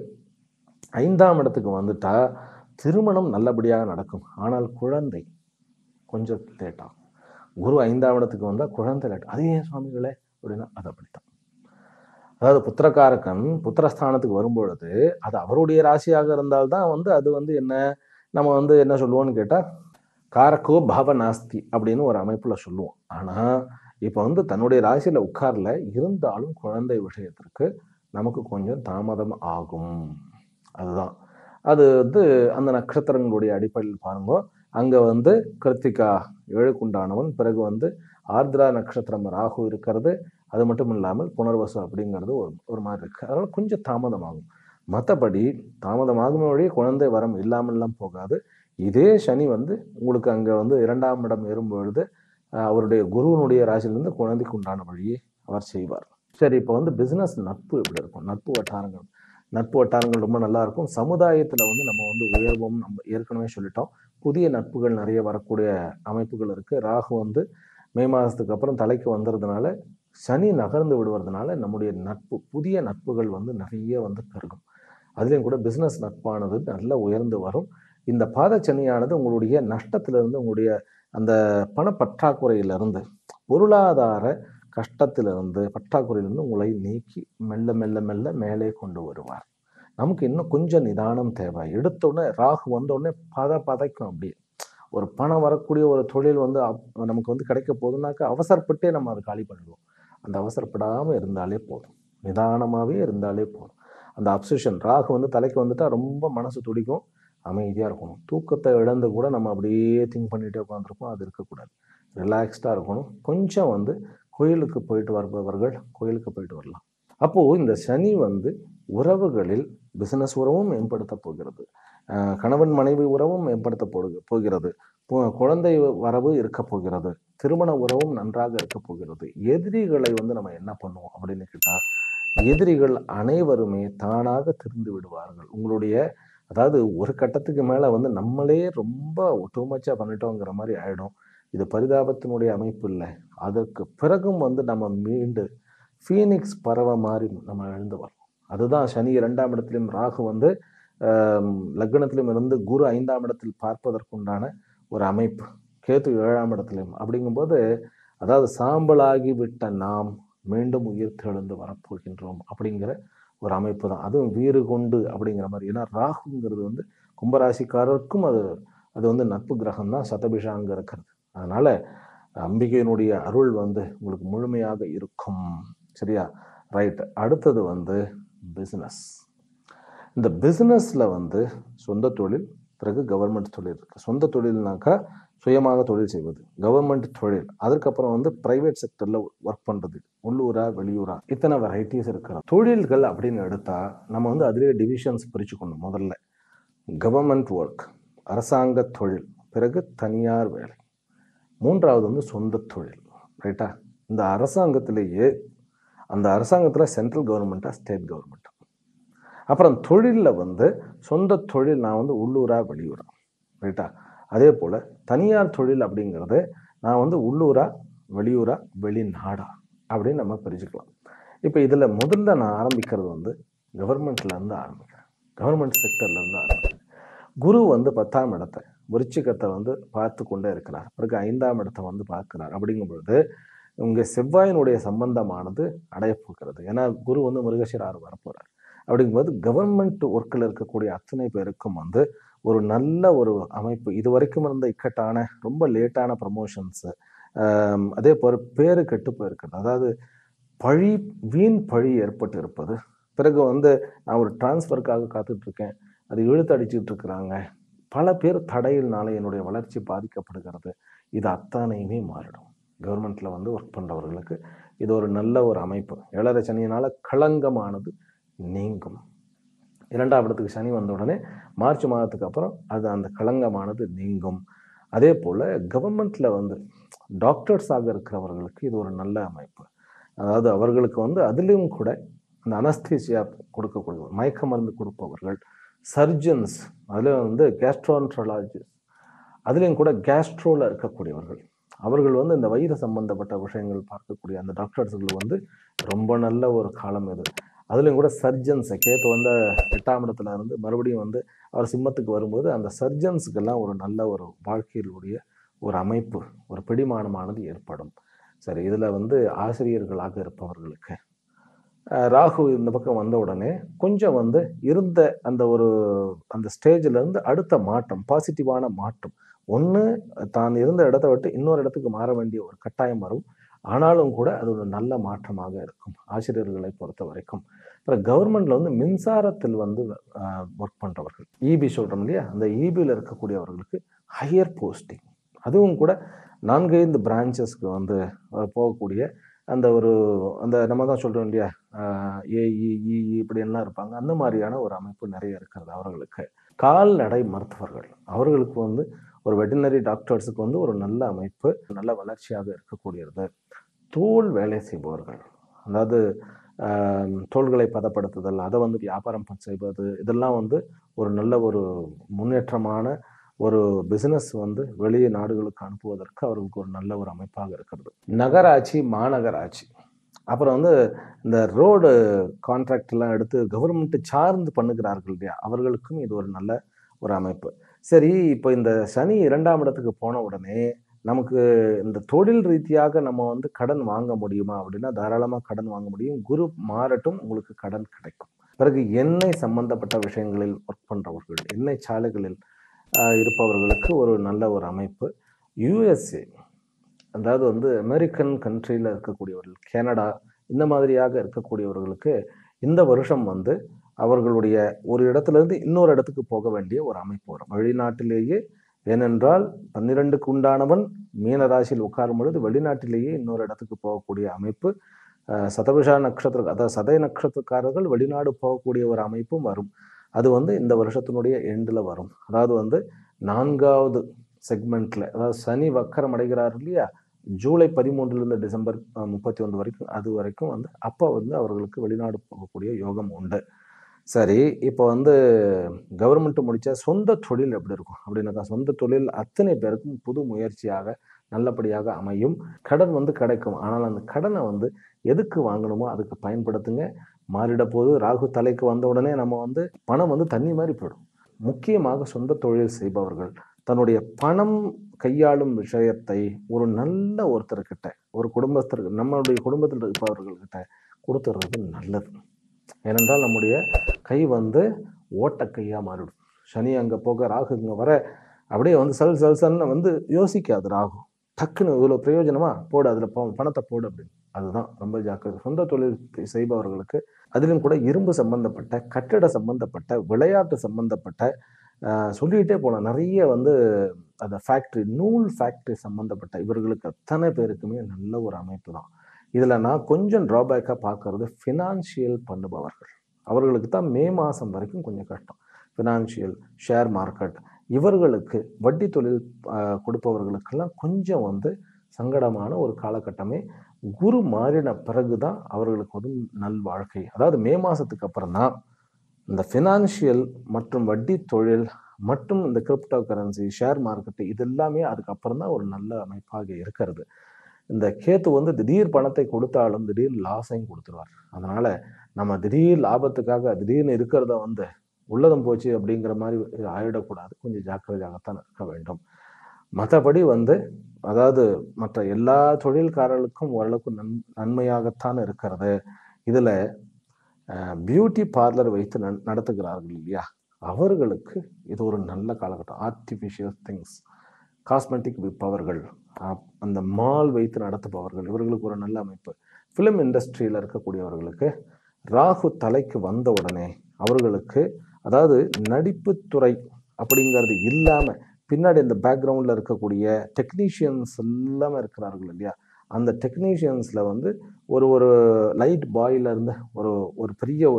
5ஆம் இடத்துக்கு வந்துட்டா திருமணம் நல்லபடியாக நடக்கும். ஆனால் குழந்தை கொஞ்சம் லேட் ஆகும். குரு 5ஆம் இடத்துக்கு வந்தா குழந்தை லேட். அது ஏன் சுவாமிகளே அப்படின்னா அது அப்படித்தான். அதாவது புத்திரகாரகன் புத்திரஸ்தானத்துக்கு வரும்பொழுது அது அவருடைய ராசியாக இருந்தால்தான் வந்து அது வந்து என்ன நம்ம வந்து என்ன சொல்லுவோம்னு கேட்டா காரக்கோ பாவ நாஸ்தி அப்படின்னு ஒரு அமைப்புல சொல்லுவோம். ஆனா இப்ப வந்து தன்னுடைய ராசியில உட்கார்ல இருந்தாலும் குழந்தை விஷயத்திற்கு நமக்கு கொஞ்சம் தாமதம் ஆகும். அதுதான் அது வந்து அந்த நட்சத்திரங்களுடைய அடிப்படையில் பாருங்க. அங்க வந்து கிருத்திகா 7க்கு உண்டானவன், பிறகு வந்து ஆர்திரா நட்சத்திரம் ராகு இருக்கிறது. அது மட்டும் இல்லாமல் புனர்வசு அப்படிங்கிறது ஒரு மாதிரி இருக்கு. அதனால கொஞ்சம் தாமதமாகும். மற்றபடி தாமதமாகுமே வழியே குழந்தை வரம் இல்லாமல்லாம் போகாது. இதே சனி வந்து உங்களுக்கு அங்க வந்து 2ஆம் இடம் ஏறும்பொழுது அவருடைய குருவனுடைய ராசியிலிருந்து குழந்தைக்கு உண்டான வழியை அவர் செய்வார். சரி, இப்போ வந்து பிசினஸ் நட்பு எப்படி இருக்கும்? நட்பு வட்டாரங்கள் ரொம்ப நல்லா இருக்கும். சமுதாயத்துல வந்து நம்ம வந்து உயர்வோம். நம்ம ஏற்கனவே சொல்லிட்டோம். புதிய நட்புகள் நிறைய வரக்கூடிய அமைப்புகள் இருக்கு. ராகு வந்து மே மாதத்துக்கு அப்புறம் தலைக்கு வந்துறதுனால, சனி நகர்ந்து விடுவதனால நம்முடைய நட்பு, புதிய நட்புகள் வந்து நிறைய வந்து பெருகும். அதுலேயும் கூட பிஸ்னஸ் நட்பானது நல்லா உயர்ந்து வரும். இந்த பாதச்சனியானது உங்களுடைய நஷ்டத்திலிருந்து, உங்களுடைய அந்த பணப்பற்றாக்குறையிலிருந்து, பொருளாதார கஷ்டத்திலிருந்து, பற்றாக்குறையிலிருந்து உங்களை நீக்கி மெல்ல மெல்ல மெல்ல மேலே கொண்டு வருவார். நமக்கு இன்னும் கொஞ்சம் நிதானம் தேவை. எடுத்தோடனே ராகு வந்தோடனே பதைக்கும் அப்படியே. ஒரு பணம் வரக்கூடிய ஒரு தொழில் வந்து நமக்கு வந்து கிடைக்க போகுதுனாக்கா அவசரப்பட்டே நம்ம அதை காலி பண்ணிடுவோம். அந்த அவசரப்படாமல் இருந்தாலே போதும். நிதானமாகவே இருந்தாலே போதும். அந்த அப்சஷன் ராகு வந்து தலைக்கு வந்துட்டா ரொம்ப மனசு துடிக்கும். அமைதியாக இருக்கணும். தூக்கத்தை இழந்து கூட நம்ம அப்படியே திங்க் பண்ணிகிட்டே உட்காந்துருப்போம். அது இருக்கக்கூடாது. ரிலாக்ஸ்டாக இருக்கணும். கொஞ்சம் வந்து கோயிலுக்கு போயிட்டு வருபவர்கள் கோயிலுக்கு போயிட்டு வரலாம். அப்போது இந்த சனி வந்து உறவுகளில் பிசினஸ் உறவும் மேம்படுத்த போகிறது. கணவன் மனைவி உறவும் மேம்படுத்த போகிறது. குழந்தை வரவு இருக்க போகிறது. திருமண உறவும் நன்றாக இருக்க போகிறது. எதிரிகளை வந்து நம்ம என்ன பண்ணுவோம் அப்படின்னு கேட்டால், எதிரிகள் அனைவருமே தானாக திருந்து விடுவார்கள். உங்களுடைய அதாவது ஒரு கட்டத்துக்கு மேலே வந்து நம்மளே ரொம்ப டூமச்சா பண்ணிட்டோங்கிற மாதிரி ஆயிடும். இது பரிதாபத்தினுடைய அமைப்பு இல்லை. அதற்கு பிறகும் வந்து நம்ம மீண்டு ஃபீனிக்ஸ் பறவை மாதிரி நம்ம எழுந்து வரோம். அதுதான் சனி 2ஆம் இடத்திலும் ராகு வந்து லக்னத்திலும் இருந்து குரு 5ஆம் இடத்தில் பார்ப்பதற்குண்டான ஒரு அமைப்பு. கேது 7ஆம் இடத்திலும் அப்படிங்கும்போது, அதாவது சாம்பலாகி விட்ட நாம் மீண்டும் உயிர் தெழுந்து வரப்போகின்றோம் அப்படிங்கிற ஒரு அமைப்பு தான். அதுவும் வீறு கொண்டு அப்படிங்கிற மாதிரி. ஏன்னா ராகுங்கிறது வந்து கும்பராசிக்காரருக்கும் அது வந்து நட்பு கிரகம் தான். சதபிஷா அங்கே இருக்கிறது. அதனால அம்பிகையினுடைய அருள் வந்து உங்களுக்கு முழுமையாக இருக்கும். சரியா? ரைட். அடுத்தது வந்து பிஸ்னஸ். இந்த பிஸ்னஸில் வந்து சொந்த தொழில், பிறகு கவர்மெண்ட் தொழில் இருக்குது. சொந்த தொழில்னாக்கா சுயமாக தொழில் செய்வது, கவர்மெண்ட் தொழில், அதுக்கப்புறம் வந்து ப்ரைவேட் செக்டரில் ஒர்க் பண்ணுறது, உள்ளூரா வெளியூரா, இத்தனை வெரைட்டிஸ் இருக்கிற தொழில்கள் அப்படின்னு எடுத்தால் நம்ம வந்து அதிலே டிவிஷன்ஸ் பிரிச்சுக்கணும். முதல்ல கவர்மெண்ட் ஒர்க், அரசாங்க தொழில், பிறகு தனியார் வேலை, மூன்றாவது வந்து சொந்த தொழில். ரைட்டா? இந்த அரசாங்கத்திலேயே அந்த அரசாங்கத்தில் சென்ட்ரல் கவர்மெண்ட்டா ஸ்டேட் கவர்மெண்ட்டா, அப்புறம் தொழிலில் வந்து சொந்த தொழில் நான் வந்து உள்ளூரா வெளியூரா. ரைட்டா? அதே போல் தனியார் தொழில் அப்படிங்கிறது நான் வந்து உள்ளூரா வெளியூரா வெளிநாடா அப்படின்னு நம்ம பிரிச்சுக்கலாம். இப்போ இதில் முதல்ல நான் ஆரம்பிக்கிறது வந்து கவர்மெண்ட்லேருந்து ஆரம்பிக்கிறேன். கவர்மெண்ட் செக்டர்லேருந்து ஆரம்பிக்கிறேன். குரு வந்து 10ஆம் இடத்தை விருச்சிகத்தை வந்து பார்த்து கொண்டே இருக்கிறார். பிறகு 5ஆம் இடத்தை வந்து பார்க்கிறார். அப்படிங்கும் பொழுது உங்கள் செவ்வாயினுடைய சம்பந்தமானது அடையப்போகிறது. ஏன்னா குரு வந்து மிருகஷிராறு வரப்போகிறார். அப்படிங்கும்போது கவர்மெண்ட் ஒர்க்கில் இருக்கக்கூடிய அத்தனை பேருக்கும் வந்து ஒரு நல்ல ஒரு அமைப்பு. இது வரைக்கும் இருந்த இக்கட்டான ரொம்ப லேட்டான ப்ரமோஷன்ஸு, அதே போல பேரு கெட்டு போயிருக்கிறது. அதாவது பழி வீண் பழி ஏற்பட்டு இருப்பது. பிறகு வந்து நான் ஒரு டிரான்ஸ்ஃபருக்காக காத்துட்டு இருக்கேன். அது இழுத்து அடிச்சுட்டு இருக்கிறாங்க. பல பேர் தடையினால என்னுடைய வளர்ச்சி பாதிக்கப்படுகிறது. இது அத்தனையுமே மாறிடும். கவர்மெண்ட்ல வந்து ஒர்க் பண்றவர்களுக்கு இது ஒரு நல்ல ஒரு அமைப்பு. 7.5 சனியினால களங்கமானது நீங்கும். 2ஆம் இடத்துக்கு சனி வந்த உடனே மார்ச் மாதத்துக்கு அப்புறம் அது அந்த களங்கமானது நீங்கும். அதே போல கவர்மெண்ட்ல வந்து டாக்டர்ஸாக இருக்கிறவர்களுக்கு இது ஒரு நல்ல அமைப்பு. அதாவது அவர்களுக்கு வந்து அதிலும் கூட இந்த அனஸ்தீசியா கொடுக்கக்கூடிய மயக்க மருந்து கொடுப்பவர்கள், சர்ஜன்ஸ், அதில் வந்து கேஸ்ட்ரோன்ட்ராலஜிஸ்ட், அதுலேயும் கூட கேஸ்ட்ரோல இருக்கக்கூடியவர்கள், அவர்கள் வந்து இந்த வயிறு சம்பந்தப்பட்ட விஷயங்கள் பார்க்கக்கூடிய அந்த டாக்டர்ஸ்கள் வந்து ரொம்ப நல்ல ஒரு காலம் இது. அதுலேயும் கூட சர்ஜன்ஸ், கேத்து வந்து 8ஆம் இடத்துல இருந்து மறுபடியும் வந்து அவர் சிம்மத்துக்கு வரும்போது அந்த சர்ஜன்ஸுக்கெல்லாம் ஒரு நல்ல ஒரு வாழ்க்கையிலுடைய ஒரு அமைப்பு, ஒரு பிடிமானமானது ஏற்படும். சரி, இதில் வந்து ஆசிரியர்களாக இருப்பவர்களுக்கு ராகு இந்த பக்கம் வந்த உடனே கொஞ்சம் வந்து இருந்த அந்த ஒரு அந்த ஸ்டேஜில் இருந்து அடுத்த மாற்றம், பாசிட்டிவான மாற்றம். ஒன்று, தான் இருந்த இடத்த விட்டு இன்னொரு இடத்துக்கு மாற வேண்டிய ஒரு கட்டாயம் வரும். ஆனாலும் கூட அது ஒரு நல்ல மாற்றமாக இருக்கும் ஆசிரியர்களை பொறுத்த வரைக்கும். அப்புறம் கவர்மெண்ட்ல வந்து மின்சாரத்தில் வந்து ஒர்க் பண்றவர்கள், இபி சொல்றோம் இல்லையா, அந்த இபியில் இருக்கக்கூடியவர்களுக்கு ஹையர் போஸ்டிங், அதுவும் கூட 4-5 பிரான்ச்சஸ்க்கு வந்து போகக்கூடிய அந்த ஒரு அந்த நம்ம தான் சொல்றோம் இல்லையா, ஏஇ இஇ இப்படி எல்லாம் இருப்பாங்க. அந்த மாதிரியான ஒரு அமைப்பு நிறைய இருக்கிறது அவர்களுக்கு. கால்நடை மருத்துவர்கள் அவர்களுக்கு வந்து ஒரு வெட்டினரி டாக்டர்ஸுக்கு வந்து ஒரு நல்ல அமைப்பு, நல்ல வளர்ச்சியாக இருக்கக்கூடியது. தோல் வேலை செய்பவர்கள், அதாவது தோள்களை பதப்படுத்துதல், அதை வந்து வியாபாரம் செய்வது, இதெல்லாம் வந்து ஒரு நல்ல ஒரு முன்னேற்றமான ஒரு பிசினஸ் வந்து வெளியே நாடுகளுக்கு அனுப்புவதற்கு அவர்களுக்கு ஒரு நல்ல ஒரு அமைப்பாக இருக்கிறது. நகராட்சி, மாநகராட்சி, அப்புறம் வந்து இந்த ரோடு கான்ட்ராக்ட் எல்லாம் எடுத்து கவர்மெண்ட் சார்ந்து பண்ணுகிறார்கள் இல்லையா, அவர்களுக்கும் இது ஒரு நல்ல ஒரு அமைப்பு. சரி, இப்போ இந்த சனி 2ஆம் இடத்துக்கு போன உடனே நமக்கு இந்த தொழில் ரீதியாக நம்ம வந்து கடன் வாங்க முடியுமா அப்படின்னா தாராளமாக கடன் வாங்க முடியும். குரு மாறட்டும், உங்களுக்கு கடன் கிடைக்கும். பிறகு எண்ணெய் சம்பந்தப்பட்ட விஷயங்களில் ஒர்க் பண்றவர்கள், எண்ணெய் சாலைகளில் இருப்பவர்களுக்கு ஒரு நல்ல ஒரு அமைப்பு. யுஎஸ்ஏ, அதாவது வந்து அமெரிக்கன் கண்ட்ரியில் இருக்கக்கூடியவர்கள், கனடா, இந்த மாதிரியாக இருக்கக்கூடியவர்களுக்கு இந்த வருஷம் வந்து அவர்களுடைய ஒரு இடத்துல இருந்து இன்னொரு இடத்துக்கு போக வேண்டிய ஒரு அமைப்பு வரும் வெளிநாட்டிலேயே. ஏனென்றால் 12க்கு உண்டானவன் மீன ராசியில் உட்காரும் பொழுது வெளிநாட்டிலேயே இன்னொரு இடத்துக்கு போகக்கூடிய அமைப்பு. சதபிஷா நட்சத்திர, அதாவது சதய நட்சத்திரக்காரர்கள் வெளிநாடு போகக்கூடிய ஒரு அமைப்பும் வரும். அது வந்து இந்த வருஷத்தினுடைய எண்டில் வரும். அதாவது வந்து 4வது செக்மெண்ட்ல, அதாவது சனி வக்கரம் அடைகிறார் இல்லையா, ஜூலை 13 டிசம்பர் 31 வரைக்கும், அது வரைக்கும் வந்து அப்போ வந்து அவர்களுக்கு வெளிநாடு போகக்கூடிய யோகம் உண்டு. சரி, இப்போ வந்து கவர்மெண்ட் முடிச்ச சொந்த தொழில் எப்படி இருக்கும் அப்படின்னாக்கா, சொந்த தொழில் அத்தனை பேருக்கும் புது முயற்சியாக நல்லபடியாக அமையும். கடன் வந்து கிடைக்கும். ஆனால் அந்த கடனை வந்து எதுக்கு வாங்கணுமோ அதுக்கு பயன்படுத்துங்க. மாறிட போது ராகு தலைக்கு வந்த உடனே நம்ம வந்து பணம் வந்து தண்ணி மாதிரி போயிடும். முக்கியமாக சொந்த தொழில் செய்பவர்கள் தன்னுடைய பணம் கையாளும் விஷயத்தை ஒரு நல்ல ஒருத்தர்கிட்ட, ஒரு குடும்பத்திற்கு, நம்மளுடைய குடும்பத்தில் இருப்பவர்கள்கிட்ட கொடுத்துறது நல்லது. ஏனென்றால் நம்முடைய கை வந்து ஓட்ட கையா மாறிடும். சனி அங்கே போக ராகு இங்கே வர அப்படியே வந்து சல்சல்னு வந்து யோசிக்காது ராகு. டக்குன்னு இவ்வளோ பிரயோஜனமா போடு, அதில் பணத்தை போடு அப்படின்னு. அதுதான் ரொம்ப ஜாக்கிரதை. சொந்த தொழில் செய்பவர்களுக்கு அதிலும் கூட இரும்பு சம்பந்தப்பட்ட, கட்டிட சம்பந்தப்பட்ட, விளையாட்டு சம்பந்தப்பட்ட, சொல்லிகிட்டே போகலாம், நிறைய வந்து அந்த ஃபேக்ட்ரி, நூல் ஃபேக்ட்ரி சம்பந்தப்பட்ட இவர்களுக்கு அத்தனை பேருக்குமே நல்ல ஒரு அமைப்பு தான். இதில் நான் கொஞ்சம் ட்ராபேக்காக பார்க்கறது ஃபினான்ஷியல் பண்ணுபவர்கள், அவர்களுக்கு தான் மே மாதம் வரைக்கும் கொஞ்சம் கஷ்டம். ஃபினான்ஷியல், ஷேர் மார்க்கெட், இவர்களுக்கு வட்டி தொழில் கொடுப்பவர்களுக்கெல்லாம் கொஞ்சம் வந்து சங்கடமான ஒரு காலகட்டமே. குரு மாறின பிறகு தான் அவர்களுக்கு ஒரு நல் வாழ்க்கை. அதாவது மே மாதத்துக்கு அப்புறம் தான் இந்த ஃபினான்ஷியல் மற்றும் வட்டி தொழில் மற்றும் இந்த கிரிப்டோ கரன்சி, ஷேர் மார்க்கெட்டு, இது எல்லாமே அதுக்கப்புறம் தான் ஒரு நல்ல அமைப்பாக இருக்கிறது. இந்த கேத்து வந்து திடீர் பணத்தை கொடுத்தாலும் திடீர் லாஸையும் கொடுத்துருவார். அதனால நம்ம திடீர் லாபத்துக்காக திடீர்னு இருக்கிறத வந்து உள்ளதும் போச்சு அப்படிங்கிற மாதிரி ஆயிடக்கூடாது. கொஞ்சம் ஜாக்கிரதையாகத்தான் இருக்க வேண்டும். மற்றபடி வந்து அதாவது மற்ற எல்லா தொழில்காரர்களுக்கும் ஓரளவுக்கு நன்மையாகத்தான் இருக்கிறது. இதுல பியூட்டி பார்லர் வைத்து நடத்துகிறார்கள் இல்லையா, அவர்களுக்கு இது ஒரு நல்ல காலகட்டம். ஆர்டிஃபிஷியல் திங்ஸ், காஸ்மெட்டிக் விற்பவர்கள், அந்த மால் வைத்து நடத்துபவர்கள், இவர்களுக்கு ஒரு நல்ல அமைப்பு. ஃபிலிம் இண்டஸ்ட்ரியில் இருக்கக்கூடியவர்களுக்கு ராகு தலைக்கு வந்த உடனே அவர்களுக்கு, அதாவது நடிப்புத்துறை அப்படிங்கிறது இல்லாமல் பின்னாடி இந்த பேக்ரவுண்டில் இருக்கக்கூடிய டெக்னீஷியன்ஸ் எல்லாமே இருக்கிறார்கள் இல்லையா, அந்த டெக்னீஷியன்ஸில் வந்து ஒரு லைட் பாயிலிருந்து ஒரு பெரிய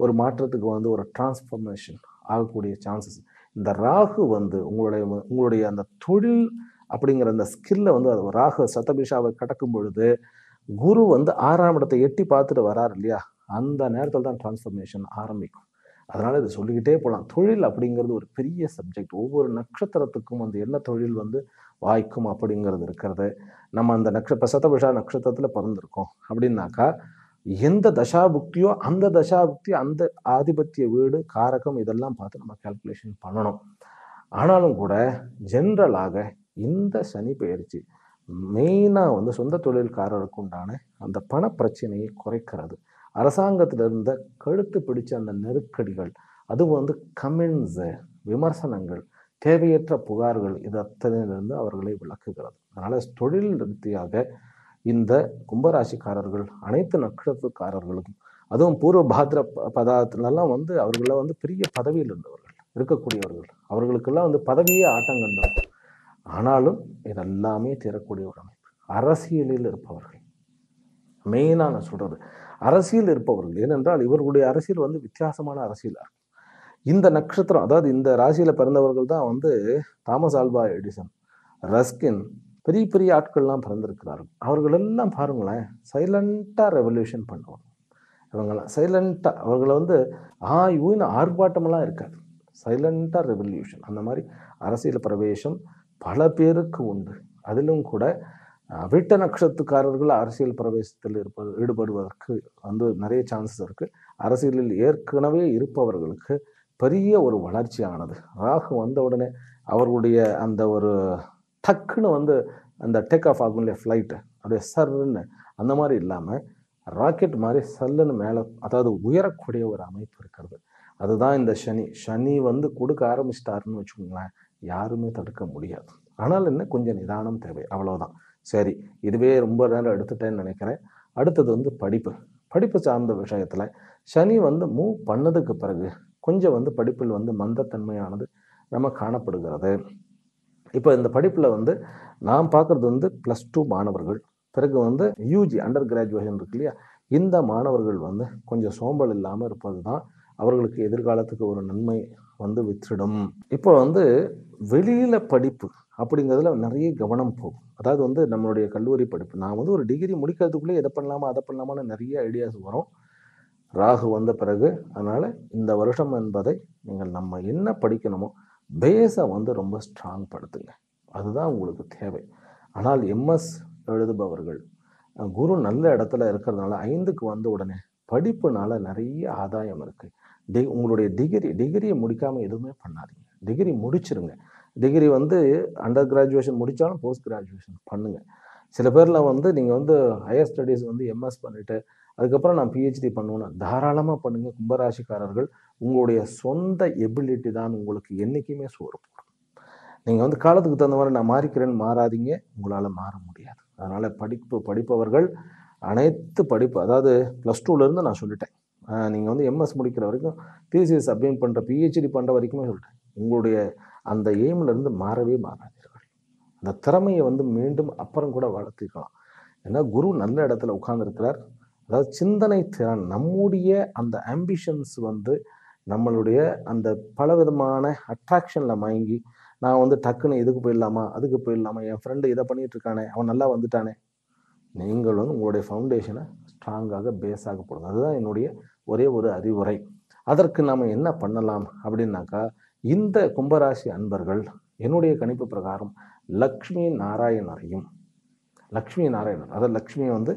ஒரு மாற்றத்துக்கு வந்து ஒரு டிரான்ஸ்ஃபர்மேஷன் ஆகக்கூடிய சான்சஸ். இந்த ராகு வந்து உங்களுடைய அந்த தொழில் அப்படிங்கிற அந்த ஸ்கில்லை வந்து அது ராகு சதபிஷாவை கடக்கும் பொழுது குரு வந்து 6ஆம் இடத்தை எட்டி பார்த்துட்டு வராரு இல்லையா, அந்த நேரத்தில் தான் டிரான்ஸ்ஃபர்மேஷன் ஆரம்பிக்கும். அதனால இது சொல்லிக்கிட்டே போகலாம். தொழில் அப்படிங்கிறது ஒரு பெரிய சப்ஜெக்ட். ஒவ்வொரு நட்சத்திரத்துக்கும் அந்த என்ன தொழில் வந்து வாய்க்கும் அப்படிங்கிறது இருக்கிறது. நம்ம அந்த சதபிஷா நட்சத்திரத்தில் பிறந்திருக்கோம் அப்படின்னாக்கா எந்த தசாபுக்தியோ அந்த தசாபுக்தி, அந்த ஆதிபத்திய வீடு, காரகம் இதெல்லாம் பார்த்து நம்ம கால்குலேஷன் பண்ணணும். ஆனாலும் கூட ஜென்ரலாக இந்த சனி பெயர்ச்சி மெயினாக வந்து சொந்த தொழில்காரருக்கு உண்டான அந்த பண பிரச்சனையை குறைக்கிறது. அரசாங்கத்தில் இருந்த கழுத்து பிடிச்ச அந்த நெருக்கடிகள், அதுவும் வந்து கமெண்ட்ஸு, விமர்சனங்கள், தேவையற்ற புகார்கள், இது அத்தனையிலிருந்து அவர்களை விளக்குகிறது. அதனால் தொழில் ரீதியாக இந்த கும்பராசிக்காரர்கள் அனைத்து நட்சத்திரக்காரர்களுக்கும், அதுவும் பூர்வ பாத்ர பதார்த்தெல்லாம் வந்து அவர்கள வந்து பெரிய பதவியில் இருந்தவர்கள் இருக்கக்கூடியவர்கள், அவர்களுக்கெல்லாம் வந்து பதவியே ஆட்டம் கண்டது. ஆனாலும் இதெல்லாமே தீரக்கூடிய ஒரு அமைப்பு. அரசியலில் இருப்பவர்கள், மெயினாக நான் சொல்றது அரசியல் இருப்பவர்கள், ஏனென்றால் இவர்களுடைய அரசியல் வந்து வித்தியாசமான அரசியலாக இருக்கும். இந்த நட்சத்திரம், அதாவது இந்த ராசியில பிறந்தவர்கள் தான் வந்து தாமஸ் ஆல்வா எடிசன், ரஸ்கின், பெரிய பெரிய ஆட்கள்லாம் பிறந்திருக்கிறார்கள். அவர்கள் எல்லாம் பாருங்களேன், சைலண்டா ரெவல்யூஷன் பண்ணுவாங்க. இவங்கெல்லாம் சைலண்டா, அவர்களை வந்து ஊன்னு ஆர்ப்பாட்டமெல்லாம் இருக்காது, சைலண்டா ரெவல்யூஷன். அந்த மாதிரி அரசியல் பிரவேசம் பல பேருக்கு உண்டு. அதிலும் கூட விட்ட நட்சத்திரக்காரர்கள் அரசியல் பிரவேசத்தில் ஈடுபடுவதற்கு வந்து நிறைய சான்சஸ் இருக்கு. அரசியலில் ஏற்கனவே இருப்பவர்களுக்கு பெரிய ஒரு வளர்ச்சியானது. ராகு வந்த உடனே அவர்களுடைய அந்த ஒரு டக்குன்னு வந்து அந்த டேக் ஆஃப் ஆகும் இல்லையா, ஃப்ளைட்டு அப்படியே சர்ன்னு அந்த மாதிரி இல்லாமல் ராக்கெட் மாதிரி சல்லுன்னு மேலே, அதாவது உயரக்கூடிய ஒரு அமைப்பு இருக்கிறது. அதுதான் இந்த சனி வந்து கொடுக்க ஆரம்பிச்சிட்டாருன்னு வச்சுக்கோங்களேன், யாருமே தடுக்க முடியாது. ஆனால் என்ன, கொஞ்சம் நிதானம் தேவை, அவ்வளோதான். சரி, இதுவே ரொம்ப நேரம் எடுத்துட்டேன்னு நினைக்கிறேன். அடுத்தது வந்து படிப்பு சார்ந்த விஷயத்தில் சனி வந்து மூவ் பண்ணதுக்கு பிறகு கொஞ்சம் வந்து படிப்பில் வந்து மந்தத்தன்மையானது நம்ம காணப்படுகிறது. இப்போ இந்த படிப்பில் வந்து நாம் பார்க்குறது வந்து +2 மாணவர்கள், பிறகு வந்து யூஜி அண்டர் கிராஜுவேஷன் இருக்கு இல்லையா, இந்த மாணவர்கள் வந்து கொஞ்சம் சோம்பல் இல்லாமல் இருப்பது தான் அவர்களுக்கு எதிர்காலத்துக்கு ஒரு நன்மை வந்து வித்திடும். இப்போ வந்து வெளியில் படிப்பு அப்படிங்கிறதுல நிறைய கவனம் போகும். அதாவது வந்து நம்மளுடைய கல்லூரி படிப்பு, நான் வந்து ஒரு டிகிரி முடிக்கிறதுக்குள்ளே எதை பண்ணலாமா அதை பண்ணலாமான்னு நிறைய ஐடியாஸ் வரும் ராகு வந்த பிறகு. அதனால் இந்த வருஷம் என்பதை நீங்கள் நம்ம என்ன படிக்கணுமோ பேஸை வந்து ரொம்ப ஸ்ட்ராங் படுத்துங்க, அதுதான் உங்களுக்கு தேவை. ஆனால் எம்எஸ் எழுதுபவர்கள் குரு நல்ல இடத்துல இருக்கிறதுனால 5க்கு வந்த உடனே படிப்புனால நிறைய ஆதாயம் இருக்குது. உங்களுடைய டிகிரியை முடிக்காமல் எதுவுமே பண்ணாதீங்க, டிகிரி முடிச்சிருங்க. டிகிரி வந்து அண்டர் கிராஜுவேஷன் முடித்தாலும் போஸ்ட் கிராஜுவேஷன் பண்ணுங்கள். சில பேரில் வந்து நீங்கள் வந்து ஹையர் ஸ்டடீஸ் வந்து எம்எஸ் பண்ணிவிட்டு அதுக்கப்புறம் நான் பிஹெச்டி பண்ணுவேன்னா தாராளமாக பண்ணுங்கள். கும்பராசிக்காரர்கள், உங்களுடைய சொந்த எபிலிட்டி தான் உங்களுக்கு என்றைக்குமே சோறு போடும். நீங்கள் வந்து காலத்துக்கு தகுந்த மாதிரி நான் மாறிக்கிறேன்னு மாறாதீங்க, உங்களால் மாற முடியாது. அதனால் படிப்பவர்கள் அனைத்து படிப்பு, அதாவது +2லேருந்து நான் சொல்லிட்டேன், நீங்கள் வந்து எம்எஸ் முடிக்கிற வரைக்கும், தீசிஸ் சப்மிட் பண்ணுற, பிஹெச்டி பண்ணுற வரைக்குமே சொல்லிட்டேன், உங்களுடைய அந்த எய்ம்லேருந்து மாறவே மாறாதீர்கள். அந்த திறமையை வந்து மீண்டும் அப்புறம் கூட வளர்த்திக்கலாம். ஏன்னா குரு நல்ல இடத்துல உட்கார்ந்துருக்கிறார். அதாவது சிந்தனை திறன், நம்முடைய அந்த ஆம்பிஷன்ஸ் வந்து நம்மளுடைய அந்த பலவிதமான அட்ராக்ஷனில் மயங்கி நான் வந்து டக்குன்னு இதுக்கு போயிடலாமா அதுக்கு போயிடலாமா, என் ஃப்ரெண்டு இதை பண்ணிட்டு இருக்கானே அவன் நல்லா வந்துட்டானே, நீங்களும் உங்களுடைய ஃபவுண்டேஷனை ஸ்ட்ராங்காக பேஸாக போடுங்க. அதுதான் என்னுடைய ஒரே ஒரு அறிவுரை. அதற்கு நாம் என்ன பண்ணலாம் அப்படின்னாக்கா, இந்த கும்பராசி அன்பர்கள் என்னுடைய கணிப்பு பிரகாரம் லக்ஷ்மி நாராயணரையும், அதாவது லக்ஷ்மியை வந்து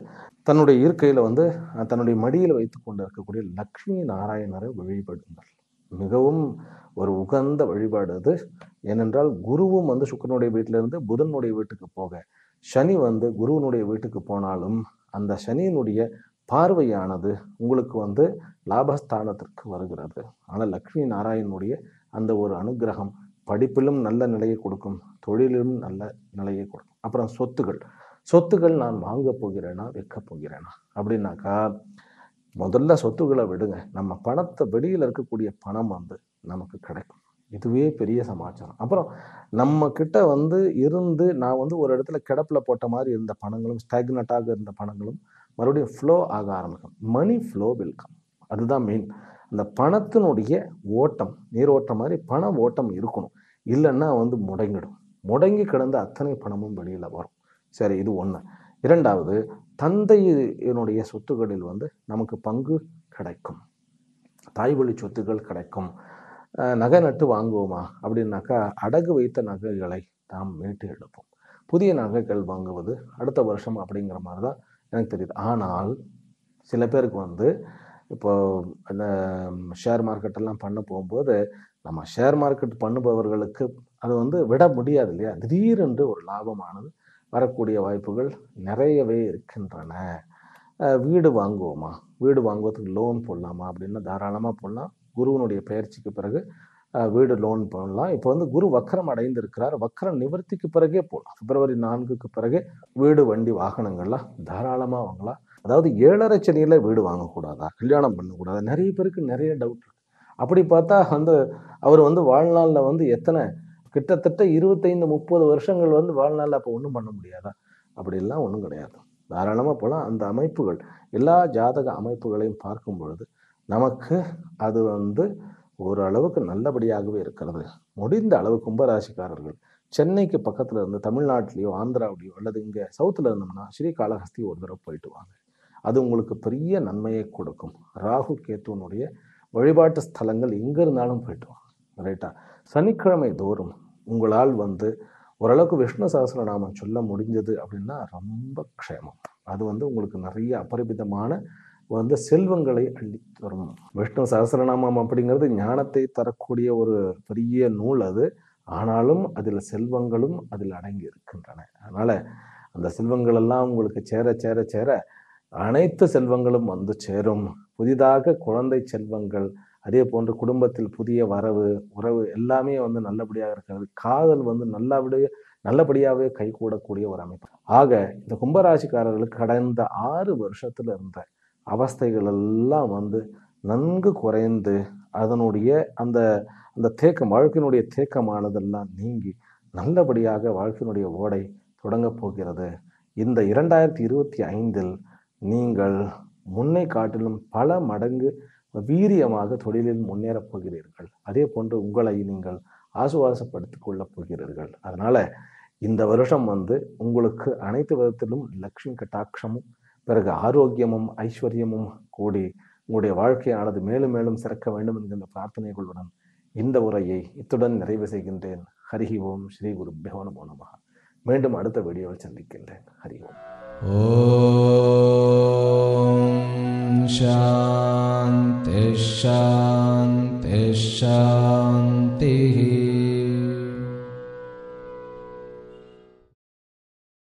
தன்னுடைய இருக்கையில் வந்து தன்னுடைய மடியில் வைத்து கொண்டு இருக்கக்கூடிய லக்ஷ்மி நாராயணரை வழிபடுங்கள். மிகவும் ஒரு உகந்த வழிபாடு அது. ஏனென்றால் குருவும் வந்து சுக்கிரனுடைய வீட்டிலிருந்து புதனுடைய வீட்டுக்கு போக, சனி வந்து குருவனுடைய வீட்டுக்கு போனாலும் அந்த சனியினுடைய பார்வையானது உங்களுக்கு வந்து லாபஸ்தானத்திற்கு வருகிறது. ஆனால் லக்ஷ்மி நாராயணனுடைய அந்த ஒரு அனுகிரகம் படிப்பிலும் நல்ல நிலையை கொடுக்கும், தொழிலிலும் நல்ல நிலையை கொடுக்கும். அப்புறம் சொத்துகள் நான் வாங்க போகிறேனா விற்க போகிறேனா அப்படின்னாக்கா, முதல்ல சொத்துக்களை விடுங்க. நம்ம பணத்தை, வெளியில் இருக்கக்கூடிய பணம் வந்து நமக்கு கிடைக்கும். இதுவே பெரிய சமாச்சாரம். அப்புறம் நம்ம கிட்ட வந்து இருந்து நான் வந்து ஒரு இடத்துல கிடப்புல போட்ட மாதிரி இருந்த பணங்களும், ஸ்டாக்னட்டாக இருந்த பணங்களும் மறுபடியும் ஃப்ளோ ஆக ஆரம்பிக்கும். Money flow will come. அதுதான் மெயின். அந்த பணத்தினுடைய ஓட்டம், நீரோட்டம் மாதிரி பண ஓட்டம் இருக்கணும். இல்லைன்னா வந்து முடங்கிடும். முடங்கி கிடந்த அத்தனை பணமும் வெளியில வரும். சரி, இது ஒண்ணு. இரண்டாவது, தந்தையினுடைய சொத்துக்களில் வந்து நமக்கு பங்கு கிடைக்கும், தாய் வழி சொத்துக்கள் கிடைக்கும். நகை நட்டு வாங்குவோமா அப்படின்னாக்கா, அடகு வைத்த நகைகளை நாம் மீட்டு எடுப்போம். புதிய நகைகள் வாங்குவது அடுத்த வருஷம் அப்படிங்கிற மாதிரி தான் எனக்கு தெரியுது. ஆனால் சில பேருக்கு வந்து இப்போ அந்த ஷேர் மார்க்கெட்டெல்லாம் பண்ண போகும்போது, நம்ம ஷேர் மார்க்கெட் பண்ணுபவர்களுக்கு அது வந்து விட முடியாது இல்லையா? திடீரென்று ஒரு லாபமானது வரக்கூடிய வாய்ப்புகள் நிறையவே இருக்கின்றன. வீடு வாங்குவோமா, வீடு வாங்குவதற்கு லோன் போடலாமா அப்படின்னா தாராளமாக போடலாம். குருவனுடைய பயிற்சிக்கு பிறகு வீடு லோன் பண்ணலாம். இப்போ வந்து குரு வக்கரம் அடைந்திருக்கிறார். வக்கர நிவர்த்திக்கு பிறகே போகலாம். பிப்ரவரி 4க்கு பிறகு வீடு, வண்டி, வாகனங்கள்லாம் தாராளமாக வாங்கலாம். அதாவது 7.5 சனியில வீடு வாங்கக்கூடாதா, கல்யாணம் பண்ணக்கூடாதா, நிறைய பேருக்கு நிறைய டவுட் இருக்கு. அப்படி பார்த்தா வந்து அவர் வந்து வாழ்நாளில் வந்து கிட்டத்தட்ட 25-30 வருஷங்கள் வந்து வாழ்நாளில் அப்போ ஒன்றும் பண்ண முடியாதா? அப்படிலாம் ஒன்றும் கிடையாது. தாராளமாக போகலாம். அந்த அமைப்புகள், எல்லா ஜாதக அமைப்புகளையும் பார்க்கும் பொழுது நமக்கு அது வந்து ஓரளவுக்கு நல்லபடியாகவே இருக்கிறது. முடிந்த அளவு கும்பராசிக்காரர்கள் சென்னைக்கு பக்கத்தில் இருந்து தமிழ்நாட்டிலேயோ ஆந்திராவிலேயோ அல்லது இங்கே சவுத்தில் இருந்தோம்னா ஸ்ரீகாளஹஸ்தி ஒரு தடவை போயிட்டு வாங்க. அது உங்களுக்கு பெரிய நன்மையை கொடுக்கும். ராகு கேத்துவனுடைய வழிபாட்டு ஸ்தலங்கள் எங்கே இருந்தாலும் போயிட்டு வாங்க. ரைட்டா? சனிக்கிழமை தோறும் உங்களால் வந்து ஓரளவுக்கு விஷ்ணு சஹஸ்ரநாமம் சொல்ல முடிஞ்சது அப்படின்னா ரொம்ப க்ஷேமம். அது வந்து உங்களுக்கு நிறைய அபரிமிதமான வந்து செல்வங்களை அள்ளி தரும். விஷ்ணு சஹஸ்ரநாமம் அப்படிங்கிறது ஞானத்தை தரக்கூடிய ஒரு பெரிய நூல் அது. ஆனாலும் அதில் செல்வங்களும் அதில் அடங்கி இருக்கின்றன. அதனால அந்த செல்வங்கள் எல்லாம் உங்களுக்கு சேர சேர சேர அனைத்து செல்வங்களும் வந்து சேரும். புதிதாக குழந்தை செல்வங்கள், அதே போன்று குடும்பத்தில் புதிய உறவு எல்லாமே வந்து நல்லபடியாக இருக்கிறது. காதல் வந்து நல்லபடியாகவே கைகூடக்கூடிய ஒரு அமைப்பு. ஆக இந்த கும்பராசிக்காரர்களுக்கு கடந்த 6 வருஷத்துல இருந்த அவஸ்தைகள் எல்லாம் வந்து நன்கு குறைந்து அதனுடைய அந்த அந்த தேக்கம், வாழ்க்கையினுடைய தேக்கமானதெல்லாம் நீங்கி நல்லபடியாக வாழ்க்கையினுடைய ஓடை தொடங்க போகிறது. இந்த 2025இல் நீங்கள் முன்னை காட்டிலும் பல மடங்கு வீரியமாக தொழிலில் முன்னேறப் போகிறீர்கள். அதே போன்று உங்களை நீங்கள் ஆசுவாசப்படுத்திக் கொள்ளப் போகிறீர்கள். அதனால இந்த வருஷம் வந்து உங்களுக்கு அனைத்து விதத்திலும் லக்ஷ்மி கட்டாட்சமும், பிறகு ஆரோக்கியமும் ஐஸ்வர்யமும் கூடி உங்களுடைய வாழ்க்கையானது மேலும் மேலும் சிறக்க வேண்டும் என்கின்ற பிரார்த்தனைகளுடன் இந்த உரையை இத்துடன் நிறைவு செய்கின்றேன். ஹரி ஓம். ஸ்ரீ குருப்யோ நமோ நமஹ. மீண்டும் அடுத்த வீடியோவில் சந்திக்கின்றேன். ஹரி ஓம். ஓம் சாந்தி சாந்தி சாந்தி.